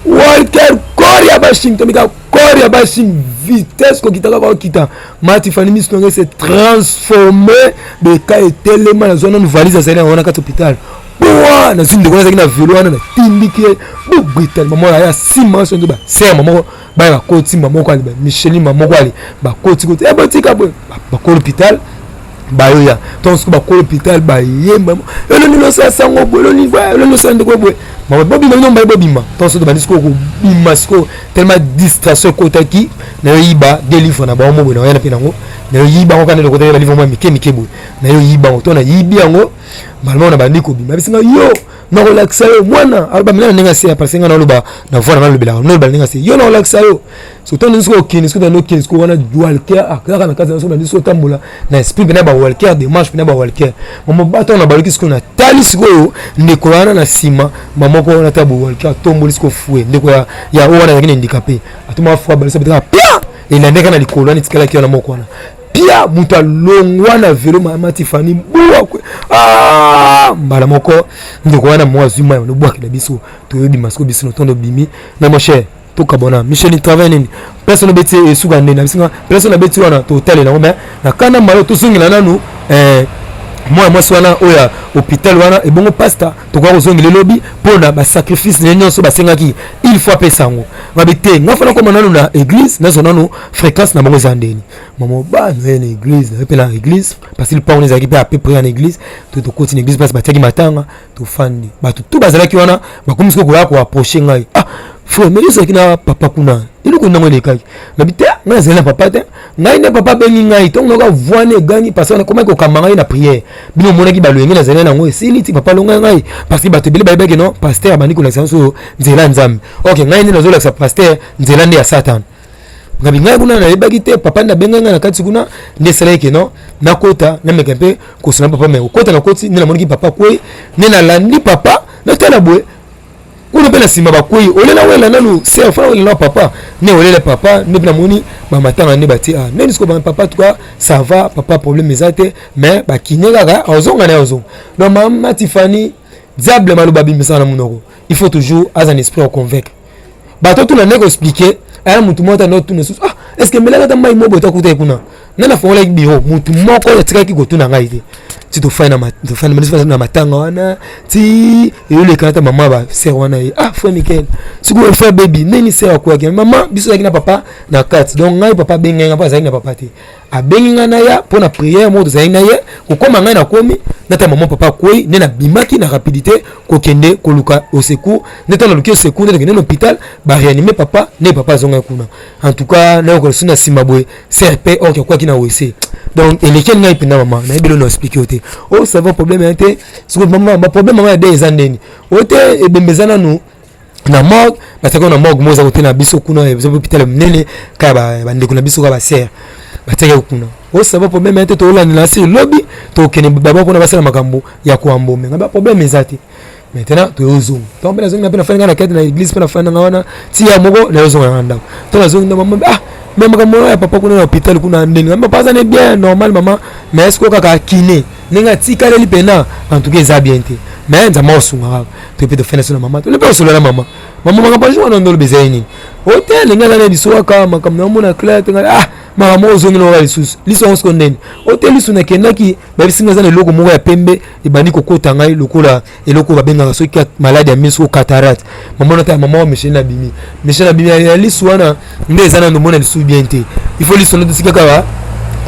Walker Korea bashing tomika Korea bashing vitesse ko kitaka ko kita mati fani misonge se transformer de ka etelema na zone valise za na kati hôpital boa na zinde ko na vélo na timbike bu brital maman ya sima so ba ser maman ba koti maman ko ba Micheline maman ko ali ba koti e botika ba ko hôpital bayoya tonsko ba ko hôpital ba yemba ele ni so sango bolo ni ba ele no so ndeko boy mama bobi no mba bobima tonso ba disko ko bimasko tellement distraction ko taki na yiba délivre na ba mo bo na yana pinango na yiba ko kana ko tele ba livre mo mike boy na yiba ko to na yibi yango malmo na ba ndiko bima bisinga yo na relaxa yo mwana alba mina ninga se parce nga na loba na voix na lobela no ba ninga se yo na relaxa yo so to nisko kini sko da no kini sko wana dual care akaka na kaza so ba nisko tambola na esprit bena ba walker démarche bena ba walker mama bato na baluki sko na tali sko yo ndeko wana na sima mama ko na tabu walker tomboli sko foué ndeko ya wana ngine handicapé atuma fwa balisa betaka pia ina ndeka na likolo ni tikala kiona moko wana pia muta longwa na velo mama Tiffany buwa kwe mbala moko ndeko wana mwazuma no bwa kila biso to yobi masko biso no tondo bimi na mon cher to kabona Michel travaille nini personne beti esuga nene na bisinga personne beti wana to tele na ngombe na kana malo to sungila nanu moi swana oya hôpital wana et bongo pasta to kwa kozongile lobi pona ba sacrifice nenyo so basengaki il faut pesango ngabite ngafana ko manano na église na zonano fréquence na bongo zandeni mama ba na église na pela église parce qu'il pas on les équipe à peu près en église to continue église parce bataki matanga to fandi ba tout bazalaki wana ba komisiko ko ya ko approcher ngai frère mais ça qui na papa kuna il ko nango le kaki na bite na zela papa te ngai ne papa bengi ngai to ngoka voine gani parce que comment ko kamanga na prière bino mona ki baloyengi na zela nango esili ti papa longa ngai parce que bato bele baibeke non pasteur bani ko la senso nzela nzambe OK ngai ne nazo la pasteur nzela ndi ya satan ngabi ngai kuna na yebaki te papa na benga na kati kuna ne sala ke non na kota na mekempe ko sona papa me kota na koti ne na moni ki papa kwe ne na landi papa na tala boy kuna pena sima bakoi olela wela nanu c'est fa olela papa ne olela papa ne bina moni ba matanga ne bati ne disko ba papa toi ça va papa problème ezate mais ba kinega ozonga na ozonga donc mama Tiffany diable maluba bimisa na munoko il faut toujours as un esprit convaincre ba to tuna nego expliquer aya mutu mota no tuna susu est-ce que melaka ta mai mobo ta kuta kuna nana fongola biro mutu moko ya tikaki ko tuna ngai te si to faina na matanga wana ti yule kata mama ba ser wana frère Michael siku frère baby neni ser kwa kia mama biso yakina papa na kat donc ngai papa benga pa zaina papa te a benga na ya pour na prière mo zaina ye ko koma ngai na komi nata maman papa koi nena bimaki na rapidité ko kende ko luka au secours neta na luka au secours neta na hôpital ba réanimer papa ne papa zonga kuna en tout cas na ko suna simabwe CRP OK kwa kina wese donc eleke ngai pina mama na ebelo no expliquer ote oh ça va problème était ce maman ma problème maman des années ote ebembezana nous na morgue parce que na morgue moza ote na biso kuna hôpital mnene ka ba ndeko na biso ka ba ser bateke kuna oh ça va problème était to la na si lobby to kene baba kuna basala makambo ya kuambo mais ngaba problème ezati maintenant to yozo to mbela zonga pena fanya na kete na église pena fanya ngana ti ya moko na yozo nganda to na zonga mama même comme moi papa kuna na hôpital kuna ndeni mama pas ça bien normal maman mais est-ce que kaka kiné ninga tikale li pena en tout cas ça bien te mais ça m'a sunga to peut te faire ça maman to le peut solo la maman maman pas jouer dans le bezaini hôtel ninga na biso kama na mona clair tenga mama ozongi no wali sus liso on skondeni hôtel liso na kendaki ba bisinga za loko moko ya pembe ibani kokota ngai lokola eloko ba benga so ki malade ya miso cataracte maman nota maman Michel na bimi ya liso wana ndeza na ndomona liso bien te il faut liso ndo sikaka ba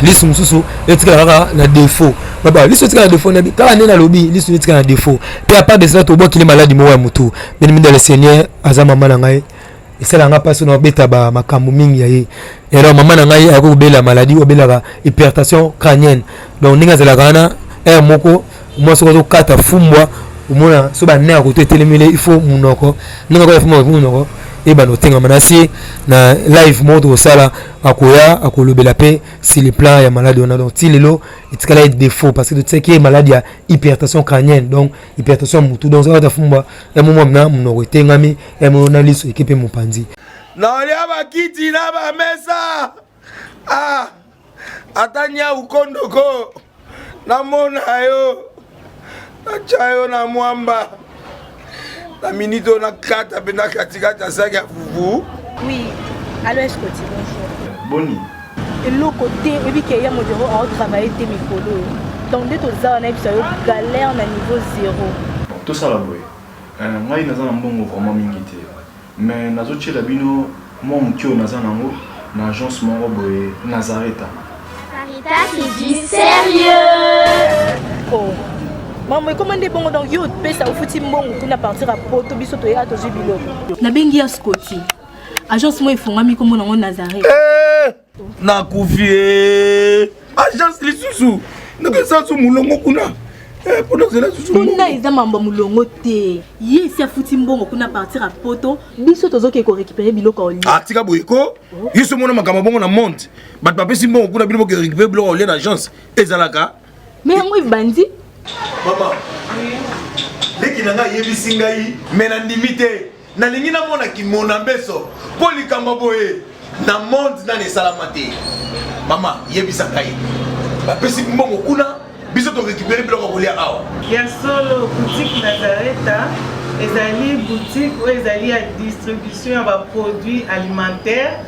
liso mususu etika kaka na défaut baba liso etika na défaut na kaka nena lobi liso etika na défaut pe à part de cela to boki les maladies mo ya mutu ben minda le seigneur azama mama na ngai esala nga paso na beta ba makambo mingi ya ye alors mama na ngai ako bela maladie obela hypertension crânienne donc ninga zela kana moko mo so ko kata fumbwa umona so ba ne akoto telemele il faut munoko ninga ko fumbwa munoko et ben notenga manasi na live mode au sala akoya akolobela pe si les plans ya malade on a donc tilelo etikala défaut parce que tu sais que maladie ya hypertension crânienne donc hypertension mutu donc ça va fumba et moment na mnoko tengami et mona liso équipe mopandi na lia bakiti na ba mesa atanya ukondoko na mona yo na chayo na mwamba la minute on a 4 à katikata saki ya fufu. Oui, alors est-ce que tu bonjour. Boni. Et l'autre côté, et puis qu'il y a mon bureau à travailler des micros. Donc dès que ça on a eu galère na niveau 0. Tout ça là boy. Moi il naza na mbongo vraiment mingi te. Mais nazo tchela bino moi mukio naza nango na agence moko boy Nazareta. Sarita qui dit sérieux. Oh. Maman, comment est bon donc yo pesa au fouti mbongo kuna partir à poto biso to ya to jibilo. Na bengi ya Scotty. Agence moi ifongami comme na Nazareth. Na kufie. Agence lisusu. Ndeke sansu mulongo kuna. Pour cela susu. Kuna eza mambo mulongo te. Ye si afuti mbongo kuna partir à poto biso tozoke ko récupérer biloko oli. Tika boyeko. Yiso mona makama bongo na monte. Bat papa si mbongo kuna biloko récupérer biloko oli na agence. Ezalaka. Mais moi bandi. Maman, leki nanga yebisi ngai mena ndimite na lingi na mona ki mona beso poli kamba boye na monde na ne salamate. Mama yebisa ngai ba pesi mbongo kuna biso to récupérer biloko kolia awa ya solo boutique Nazareta ezali boutique ou ezali ya distribution ya ba produits alimentaires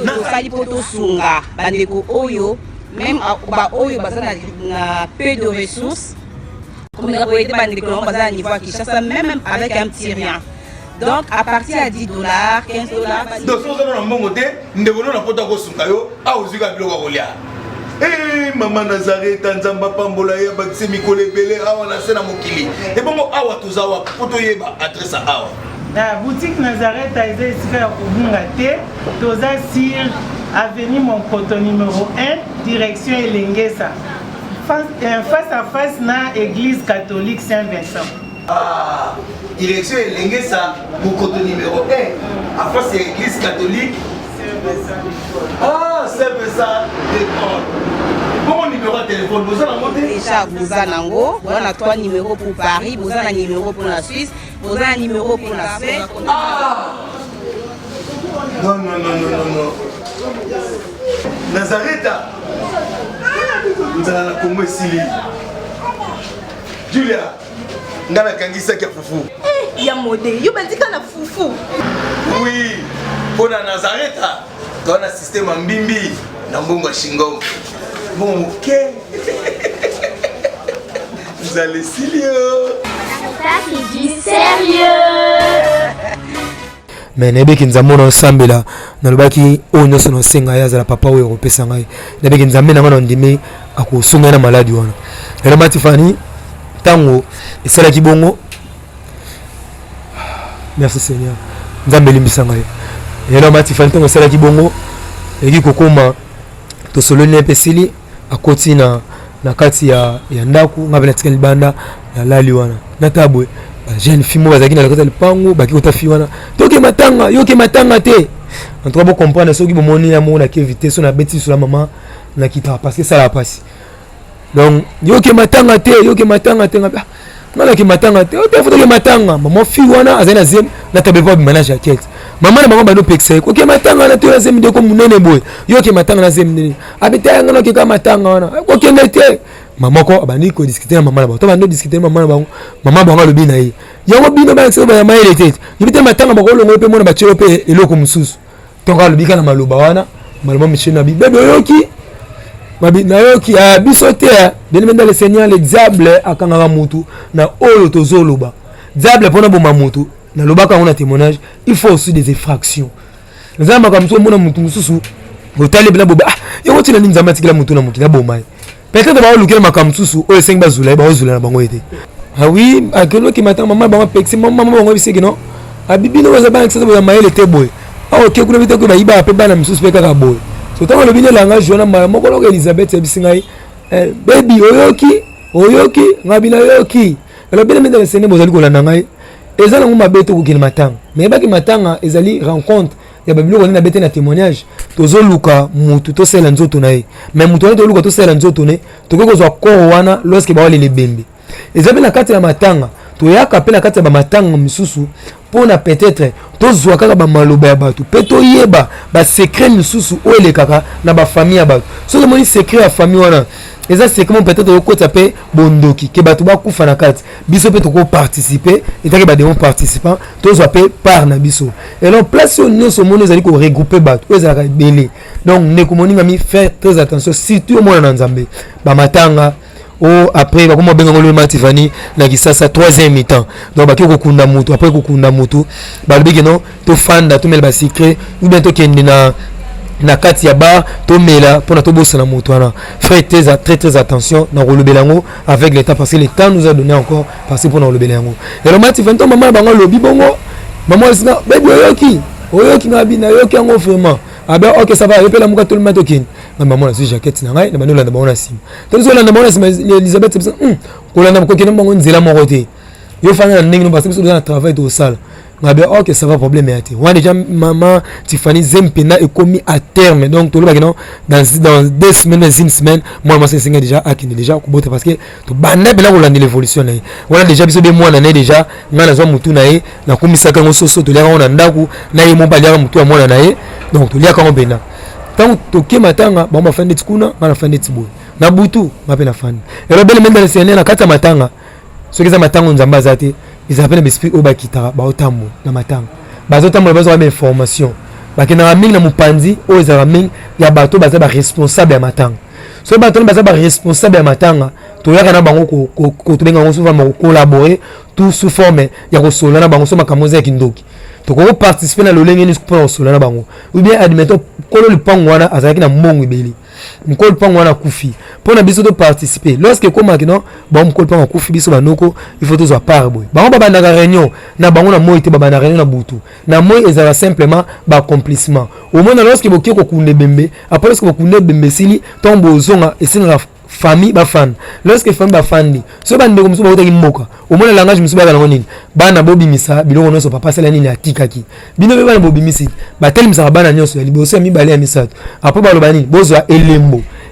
na sali poto sunga bandeko oyo même ba oyo bazana na peu de ressources comme on a été bandé comme bazana niveau qui chasse même avec un petit rien donc à partir à $10 $15 donc so na mbongo te ndeko na poto ko sunga yo a uzika biloko kolia Maman Nazareta nzamba pambola ya bakise mikole belé awa na sena mokili et bongo awa tozawa poto yeba adresse awa la boutique Nazareta est ici à Kubungate toza sur avenue Monkoto numéro 1 direction Elengesa face à face na église catholique Saint-Vincent. Direction Elengesa Monkoto numéro 1 à face à l'église catholique Saint-Vincent d'école. Bon numéro de téléphone, vous avez monté déjà vous avez nango, vous avez 3 numéros pour Paris, vous avez un numéro pour la Suisse, vous avez un numéro pour la Suède. Non. Nazareta. Vous allez la Congo Sili. Julia, ngana kangisa kia fufu. Ya modé, yo bandika na fufu. Oui, pour la Nazareta, dans un système en bimbi, dans Bongo Shingo. Bon, ok. Vous allez Silio. Sarita qui dit sérieux. mais nayebeki nzambe na osambela nalobaki oyo nyonso na osenga ye azala papa oyo akopesa ngai nayebeki nzambe nanga na ondimi akosunga ye na maladi wana lelo mati fani ntango esalaki bongo merci seigneur nzambe elimbisa ngai lelo mati fani ntango esalaki bongo eleki kokoma tosololi mpe esili akoti na kati ya ndako ngai mpe natika libanda nalali wana natabwe jeune fille moi bazaki na kota lipango baki kota fille wana yoke matanga te en tout cas bon comprendre soki bomoni ya mona ki éviter so na bêtise sur la maman na kita parce que ça la passe donc yoke matanga te ngala ki matanga te ote foto ke matanga maman fille wana azana zem na tabe pas ménage à quête maman na bango bano pexé ko ke matanga na to na zem de ko munene boy yoke matanga na zem nini abita ngana ke ka matanga wana ko kende te maman ko abandi ko discuter na maman na bango to bando discuter na maman na bango maman bango lobi na ye yango bino ba se ba ya maile tete yibite matanga bako longo pe mona ba chelo pe eloko mususu to ka lobi kana maloba wana maloma monsieur na bi bebe yoki mabi na yoki a bisote bien même dans le Seigneur le diable akangaka mutu na oyo tozoloba diable pona boma mutu na lobaka on a témoignage il faut aussi des infractions nzamba comme tout mona mutu mususu botale bina boba yango tina nzamba tikila mutu na mutu na bomai peut-être ba olukela makamsusu oyo sengi bazula ba ozula na bango ete ah oui akelo ki matanga maman bango pexi maman bango biseki non abibino baza ba accès ba maile te boy ah ok kuna bita ko ba iba pe bana mususu pe kaka boy so tango lobine langa jona mara moko lo Elizabeth ebisingai baby oyoki ngabina yoki lobine menda lesene bozali kolanda ngai eza nango mabe tokokende matanga mais yebaki matanga ezali rencontre ya babiloko nini abete na témoignage tozoluka mutu tosala nzoto na ye mais mutu wana toluka tosala nzoto ne tokoki kozwa koro wana lorsque bawalela ebembe eza mpe na kati ya matanga toyaka mpe na kati ya bamatanga misusu mpona peut-être tozwa kaka bamaloba ya bato mpe toyeba basekret misusu oyo elekaka na bafamille ya bato soki omoni sekret ya famille wana eza secret mo peut-être okota mpe bondoki ke bato bakufa na kati biso mpe tokoparticipe etaki bademo participant tozwa mpe part na biso elon place oyo nyonso omoni ezali koregroupe bato oyo ezalaka ebele donc ndeko moningami faire très attention surtout omona na nzambe bamatanga o après bakoma benga ngolo matifani na kisasa 3e mi-temps donc baki kokunda mutu après kokunda mutu balobiki non to fanda to mela ba secret ou bien to kende na kati ya bar to mela pona to bossa na mutu wana frère très attention na rolobelango avec l'état parce que le temps nous a donné encore parce que pona rolobelango et le matifani to maman bango lobi bongo maman sina baby oyoki ngabi na yoki yango vraiment ah ben ok ça va repela muka tout le monde tokin na maman na jaquette na ngai na banola na bana sim to zo la na bana sim Elisabeth c'est ko la na ko kena bango nzela mo côté yo fanga na ndenge no parce que so na travail to sala na ben ok ça va problème yate wa déjà maman Tiffany Zempena est commis à terme donc to le bagino dans 2 semaines dans 1 semaine moi c'est singa déjà akine déjà ko bota parce que to banda bela ko la l'évolution na wala déjà biso de mois na déjà ngana zo mutu na ye na komisaka ngo soso to lia na ndaku na ye mo balia mutu ya mwana na ye donc to lia ka ngobena tant toke matanga ba ma fande tikuna na fande tibo na butu mape na fande ero bele menda sene na kata matanga soki za matanga nzamba zate ils appellent l'esprit au bakita ba otambo na matanga bazo tambo bazo ba information bakina raming na mupanzi o ezara ming ya bato baza ba responsable ya matanga so bato baza ba responsable ya matanga to yaka na bango ko to benga ngo souvent ma collaborer tout sous forme ya ko sola na bango so makamoza ya kindoki to ko participer na lolenge ni ko sola na bango ou bien admettons kolo lipango wana azaki na mbongo ibeli mkol pango wana kufi pona biso to participer lorsque koma kino ba mkol pango kufi biso banoko il faut to part boy bango baba na réunion na bango na moyi te baba na réunion na butu na moyi ezala simplement ba accomplissement au moins lorsque boki ko kunde bembe après lorsque bokunde bembe sili tombo zonga esina famille ba fan lorsque famille ba fandi so ba ndeko musu ba utaki mboka au moins langage musu ba kana nini bana bobi misa biloko noso papa sala nini atikaki bino be bana bobi misi ba tel misa bana nyonso ya liboso mi bale ya misato après ba loba nini bozwa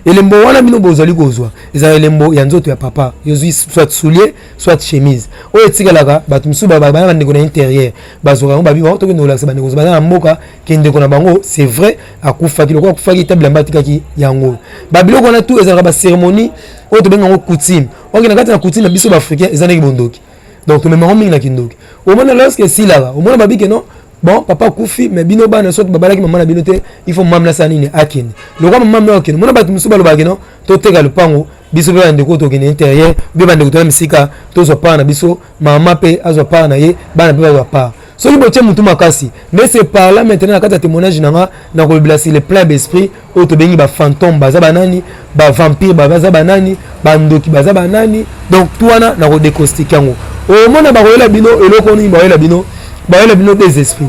elembo wana bino bozali kozwa eza elembo ya nzoto ya papa yozwi soit soulier soit chemise o etikalaka batu musu ba bana ndeko na intérieur bazora ngo babi ba to kendo laksa bandeko bana mboka kende kona bango c'est vrai akufa kiloko akufa ki table mbatikaki yango ba biloko na tout ezalaka ba cérémonie o to benga ngo coutume on na kati na coutume biso ba africain ezanaki bondoki donc to mema mingi na kindoki au moins lorsque si là au moins babi que non bon papa kufi mais bino bana soki babalaki maman na bino te il faut mamla sanini akini lokwa maman na akini mona batu musuba lobaki no to teka lupango biso be ndeko to kene intérieur be bandeko to na misika to zo pa na biso mama pe azo pa na ye bana be azo pa soki botie mutu makasi mais c'est par là maintenant na kata témoignage nanga na ko blesser le plein d'esprit o to bengi ba fantôme baza banani ba vampire baza banani ba ndoki baza banani donc tuana na ko décortiquer ngo o mona ba ko la bino eloko ni ba la bino des esprits.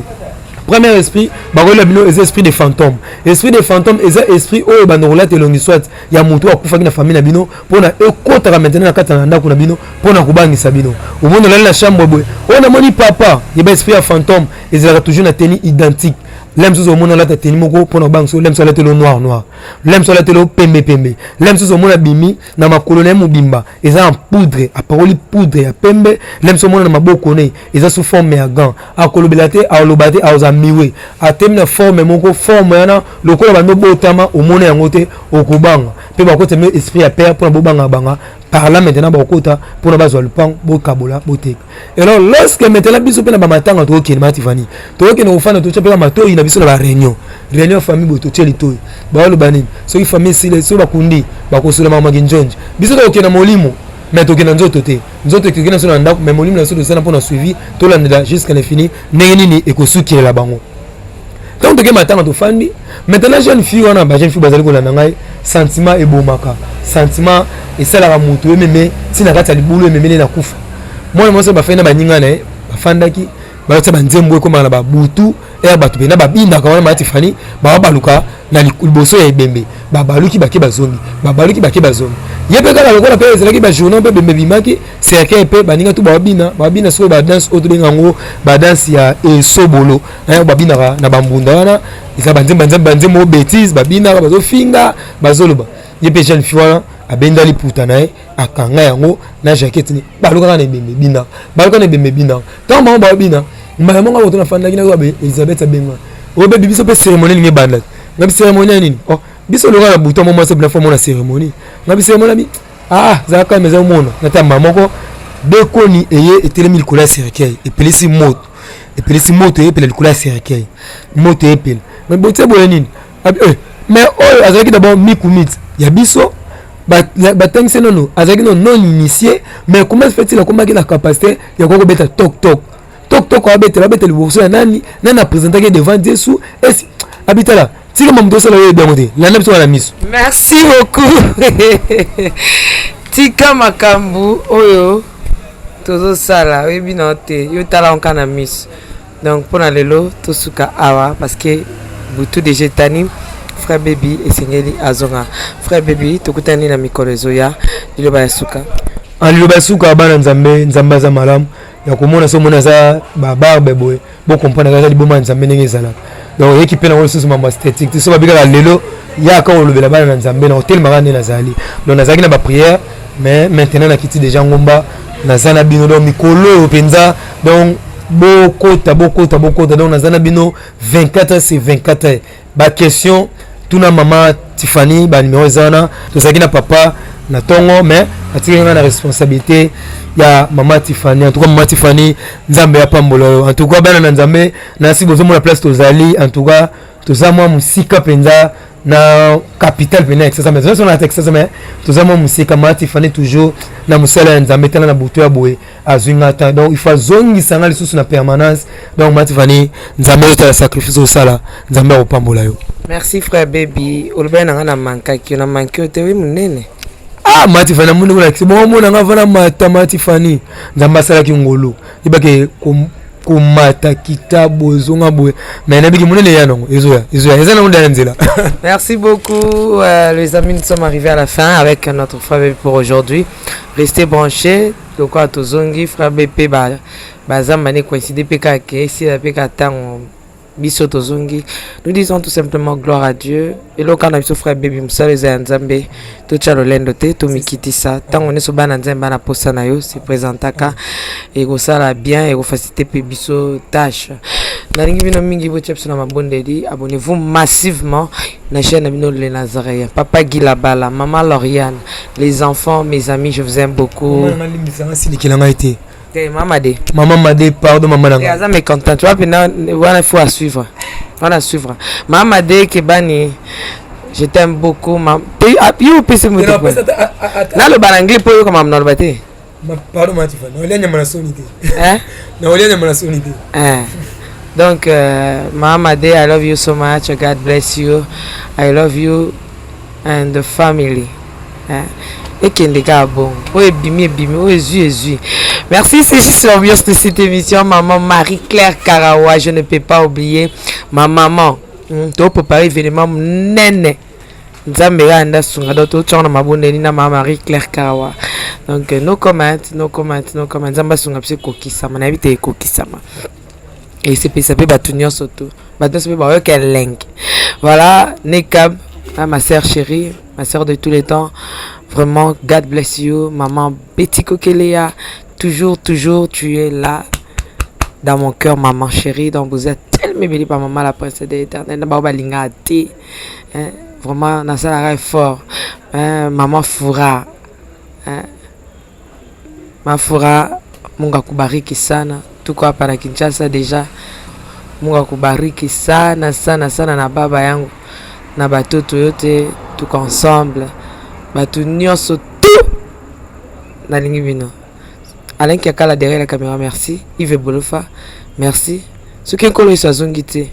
Premier esprit, les esprits des fantômes. Esprit des fantômes, les esprits où ils ont été longs soit il y a mutu akufa na famille na bino pour na ekota maintenant na kata na ndako na bino pour na kubangisa bino. Au monde dans la chambre boy. On a moni papa, il y a esprit à fantôme, ils ont toujours une tenue identique. L'aime sous au monde là tenue moko pour na bangso, l'aime sur la télé noir. L'aime sur la télé pembe. L'aime sous au monde bimi na ma colonel mobimba. Ils ont en poudre, à parole poudre à pembe. L'aime sur au monde na maboko ne, ils ont sous forme à gant. À kolobelate, à olobate, à ozamiwe. À thème na forme moko forme yana, le kolo ba no botama au monde en côté au kubanga. Pe ba côté esprit à père pour na bobanga banga. Par là maintenant bakota pour na bazwa le pan bo kabola botek. Et alors lorsque maintenant biso pe na ba matanga to okene matifani. To okene ofana to chapela matoi na biso na ba réunion famille boto teli toy. Ba lo banini. So ki famille sile so bakundi bakosula mama ginjonje. Biso to okene molimo mais to okene nzoto te. Nzoto okene so na ndako mais molimo na so de sana pour na suivi to landela jusqu'à l'infini. Nini ekosuki la bango. Donc to ke matanga to fandi. Maintenant jeune fille wana ba jeune fille bazali ko landa ngai sentiment ebomaka. Sentiment et ça la mutu ememe sina kati libulu ememe na kufa mwana mose ba fenda baninga na ba fandaki ba tsa banzembo ko na ba butu e ba tupena ba binda ka wana matifani ba baluka na liboso ya ibembe babaluki bake bazongi babaluki bake bazongi ye pe kala lokola pe ezalaki ba journal pe bemebimaki cercle pe baninga tu babina so ba danse auto bengango ba danse ya esobolo babina na bambunda wana isa banze mo bêtise babina bazofinga bazoloba ye pe jeune fille abenda liputa naye akanga yango na jaquette ni baluka na bemebina baluka na bemebina tant ba babina mbala monga boto na fanda kina ko Elizabeth abenga obe biso pe cérémonie ni banda ngabi cérémonie nini oh biso loka na buto mo mose bla fo mo na cérémonie ngabi cérémonie bi zaka meza mona nata mamoko dekoni eye etelemi likolo ya cercueil epelisi moto epele likolo ya cercueil moto epele mais bote boye nini mais oyo azalaki d'abord mikumit ya biso batangise nono azalaki non initié mais comment fait-il akomaki na capacité ya kokobeta tok abeta liboso ya nani apresentaki devant Dieu esi abitala tika mamuto osala oyo ebiango te landa biso wana miso. Merci beaucoup. Tika makambu oyo tozosala oyebi na te yo tala onka na miso donc mpona lelo tosuka awa parce que butu deja etani frère baby esengeli azonga frère baby tokutani na mikolo ezoya liloba ya suka liloba ya suka bana nzambe aza malamu ya komona so mona za babarbe boye bo comprendre kaka liboma nzambe ndenge ezalaka donc yeki mpe nango lisusu mambo esthétique so babikaka lelo yaka olobela bana na nzambe na otelemaka nde nazali donc nazalaki na baprière mais maintenant nakiti déjà ngomba naza na bino donc mikolo oyo mpenza donc bokota donc naza na bino 24 heures sur 24 heures baquestion tuna mama Tiffany banimero eza wana tozalaki na papa na tongo mais atikaki nga na responsabilité ya mama Tiffany en tout cas mama Tiffany nzambe ya pambola oyo en tout cas bana na nzambe nasi bozomona place tozali en tout cas toza mwa musika mpenza na capital pena exasa mais on a exasa mais toza mwa musika mama Tiffany toujours na musala ya nzambe tala na buto ya boye azwinga ta donc il faut zongisa nga lisusu na permanence donc mama Tiffany nzambe otala sacrifice osala nzambe akopambola yo. Merci frère baby oloba na nga na mankaki na manki ote wi munene mama Tiffany mundu kuna kisi mona nga vana mama Tiffany nzambe asalaki ngolo ibake komata kitabu zonga boye mais nabiki munene ya nongo ezoya ezana ndana nzela. Merci beaucoup les amis, nous sommes arrivés à la fin avec notre frère baby pour aujourd'hui. Restez branchés donc à tozongi frère baby bazamane coïncider peka ke si la peka tango biso tozongi. Nous disons tout simplement gloire à Dieu et le kana biso frère baby musale za nzambe to chalo lendo te to mikitisa tango ne so bana nzambe na posa na yo se présentaka et go sala bien et go faciliter pe biso tâche nalingi bino mingi bo chepso na mabondeli abonnez-vous massivement na chaîne bino le Nazaréen papa Guy Labala maman Lauriane les enfants mes amis je vous aime beaucoup. Maman Madé, pardon, maman Nanga. Ça me content. Tu vois, il faut suivre. Voilà, suivre. Maman Madé, Kebani, je t'aime beaucoup. You peux se mettre. Là, le balanglais pour you comme un normaté. Pardon, ma Tiffany. On est en sonité. Hein? On est en sonité. Donc, Maman Madé, I love you so much. God bless you. I love you and the family. Et qu'il est bon. Oui, bimi, oui, zui. Merci, c'est juste l'ambiance de cette émission. Maman Marie-Claire Karawa, je ne peux pas oublier ma maman. Tu peux pas événement nene. Nzambera anda sunga doto chona mabonde ni na maman Marie-Claire Karawa. Donc no comment. Nzamba sunga pse kokisama na bité kokisama. Et c'est ça peut batunyo soto. Batunyo peut ba que leng. Voilà, Nekab, ma sœur chérie, ma sœur de tous les temps. Vraiment, God bless you, maman Betty Kokelea. Toujours, tu es là dans mon cœur, maman chérie. Donc, vous êtes tellement bénie par maman, la princesse de l'éternel. Vraiment, Nassara est fort. Maman Foura. Maman Foura, Munga kubariki sana. Tout quoi para Kinshasa déjà. Munga kubariki sana na baba yangu. Na batoto yote, tout ensemble. Batu nyonso tout. Na lingi bino. Alain Kiakala derrière la caméra, merci. Yves Bolofa, merci. Ce qui est encore sur Zongité.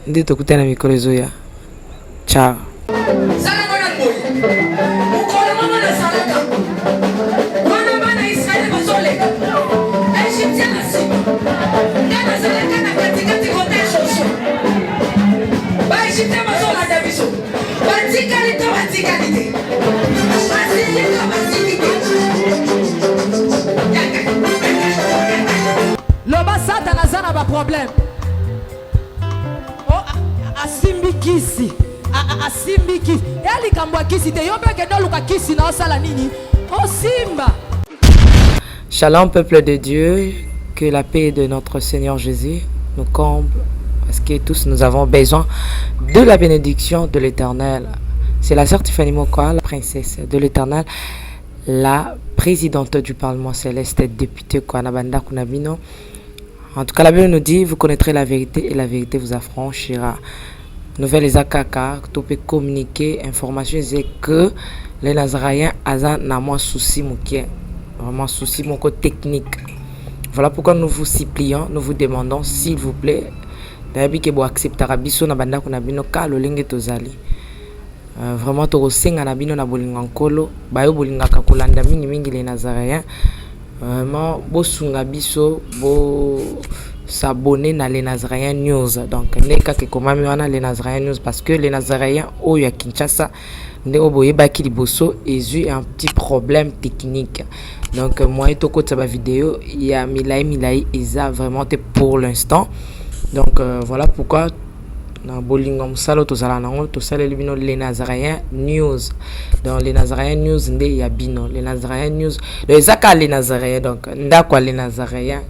Ndito kutana mikolo zoya. Ciao. Bye. loba satana aza na baproblème asimbi kisi asimbi kisi ya likambo ya kisi te yo mpe kende oluka kisi na osala nini osimba. Shalom peuple de Dieu, que la paix de notre Seigneur Jésus nous comble, parce que tous nous avons besoin de la bénédiction de l'Éternel. C'est la sœur Tiffany Mokoa, la princesse de l'Éternel, la présidente du Parlement céleste, députée Kwanabanda Kunabino. En tout cas, la Bible nous dit, vous connaîtrez la vérité et la vérité vous affranchira. Nouvelle Ezakaka, tu peux communiquer, information, c'est que les Nazaréens ont moins souci, vraiment souci, mon côté technique. Voilà pourquoi nous vous supplions, nous vous demandons, s'il vous plaît, d'ailleurs que vous acceptez Rabiso na banda kuna bino ka lolenge tozali. Vraiment to senga na bino na bolinga nkolo, bayo bolinga ka kolanda mingi mingi les Nazaréens. Vraiment bo sunga biso bo s'abonner na les Nazaréens News. Donc neka ke komami wana les Nazaréens News parce que les Nazaréens oyo ya Kinshasa ndeko boyebaki liboso ezu un petit problème technique. Donc moi to ko tsaba vidéo il y a milai eza vraiment pour l'instant. Donc voilà pourquoi na bolingo musalo tozala nango tosala libino les Nazaréens News. Dans les Nazaréens News nde ya bino les Nazaréens News les zaka les Nazaréens donc ndakwa les Nazaréens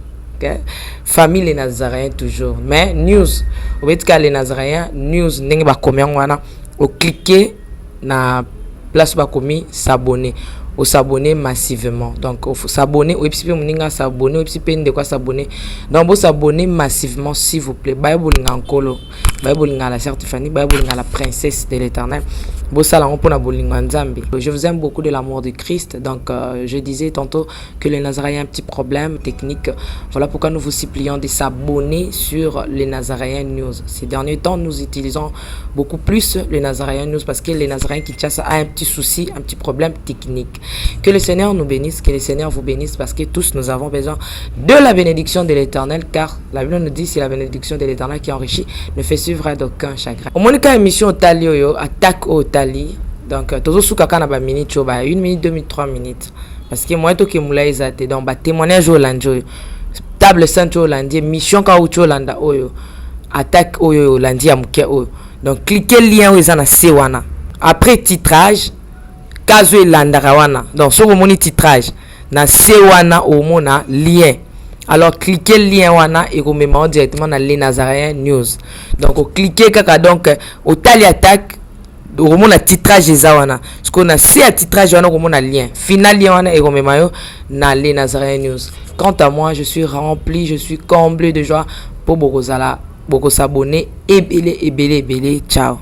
famille les Nazaréens toujours mais news obetika les Nazaréens News ndenge ba komia wana o cliquer na place ba komi s'abonner au s'abonner massivement donc il faut s'abonner au epipe moninga s'abonner au epipe de quoi s'abonner donc vous s'abonner massivement s'il vous plaît bible ngakolo bible ngala sœur Tiffany bible ngala princesse de l'Éternel je vous aime beaucoup de l'amour de Christ. Donc je disais tantôt que les Nazaréens ont un petit problème technique. Voilà pourquoi nous vous supplions de s'abonner sur les Nazaréens News. Ces derniers temps, nous utilisons beaucoup plus les Nazaréens News parce que les Nazaréens Kinshasa a un petit souci, un petit problème technique. Que le Seigneur nous bénisse, que le Seigneur vous bénisse parce que tous nous avons besoin de la bénédiction de l'Éternel car la Bible nous dit c'est la bénédiction de l'Éternel qui enrichit ne fait suivre d'aucun chagrin. Au moins quand émission au Talio attaque au donc toujours sous kaka na ba minute ba 1 minute 2 minutes 3 minutes parce que moi to ke mula ezate donc ba témoignage au lanjo table sainte au lundi mission ka au landa oyo attaque oyo lundi ya muke oyo donc cliquez lien oyo na sewana après titrage kazo elanda wana donc so moni titrage na sewana au mona lien alors cliquez lien wana et vous mettez directement dans les Nazaréens News donc cliquez kaka donc au tali attaque au moment titrage ezawana ce qu'on a c'est à titrage wana au moment lien final lien wana et komemayo na les Nazaréens News. Quant à moi je suis rempli, je suis comblé de joie pour bokozala boko s'abonner et belé ciao.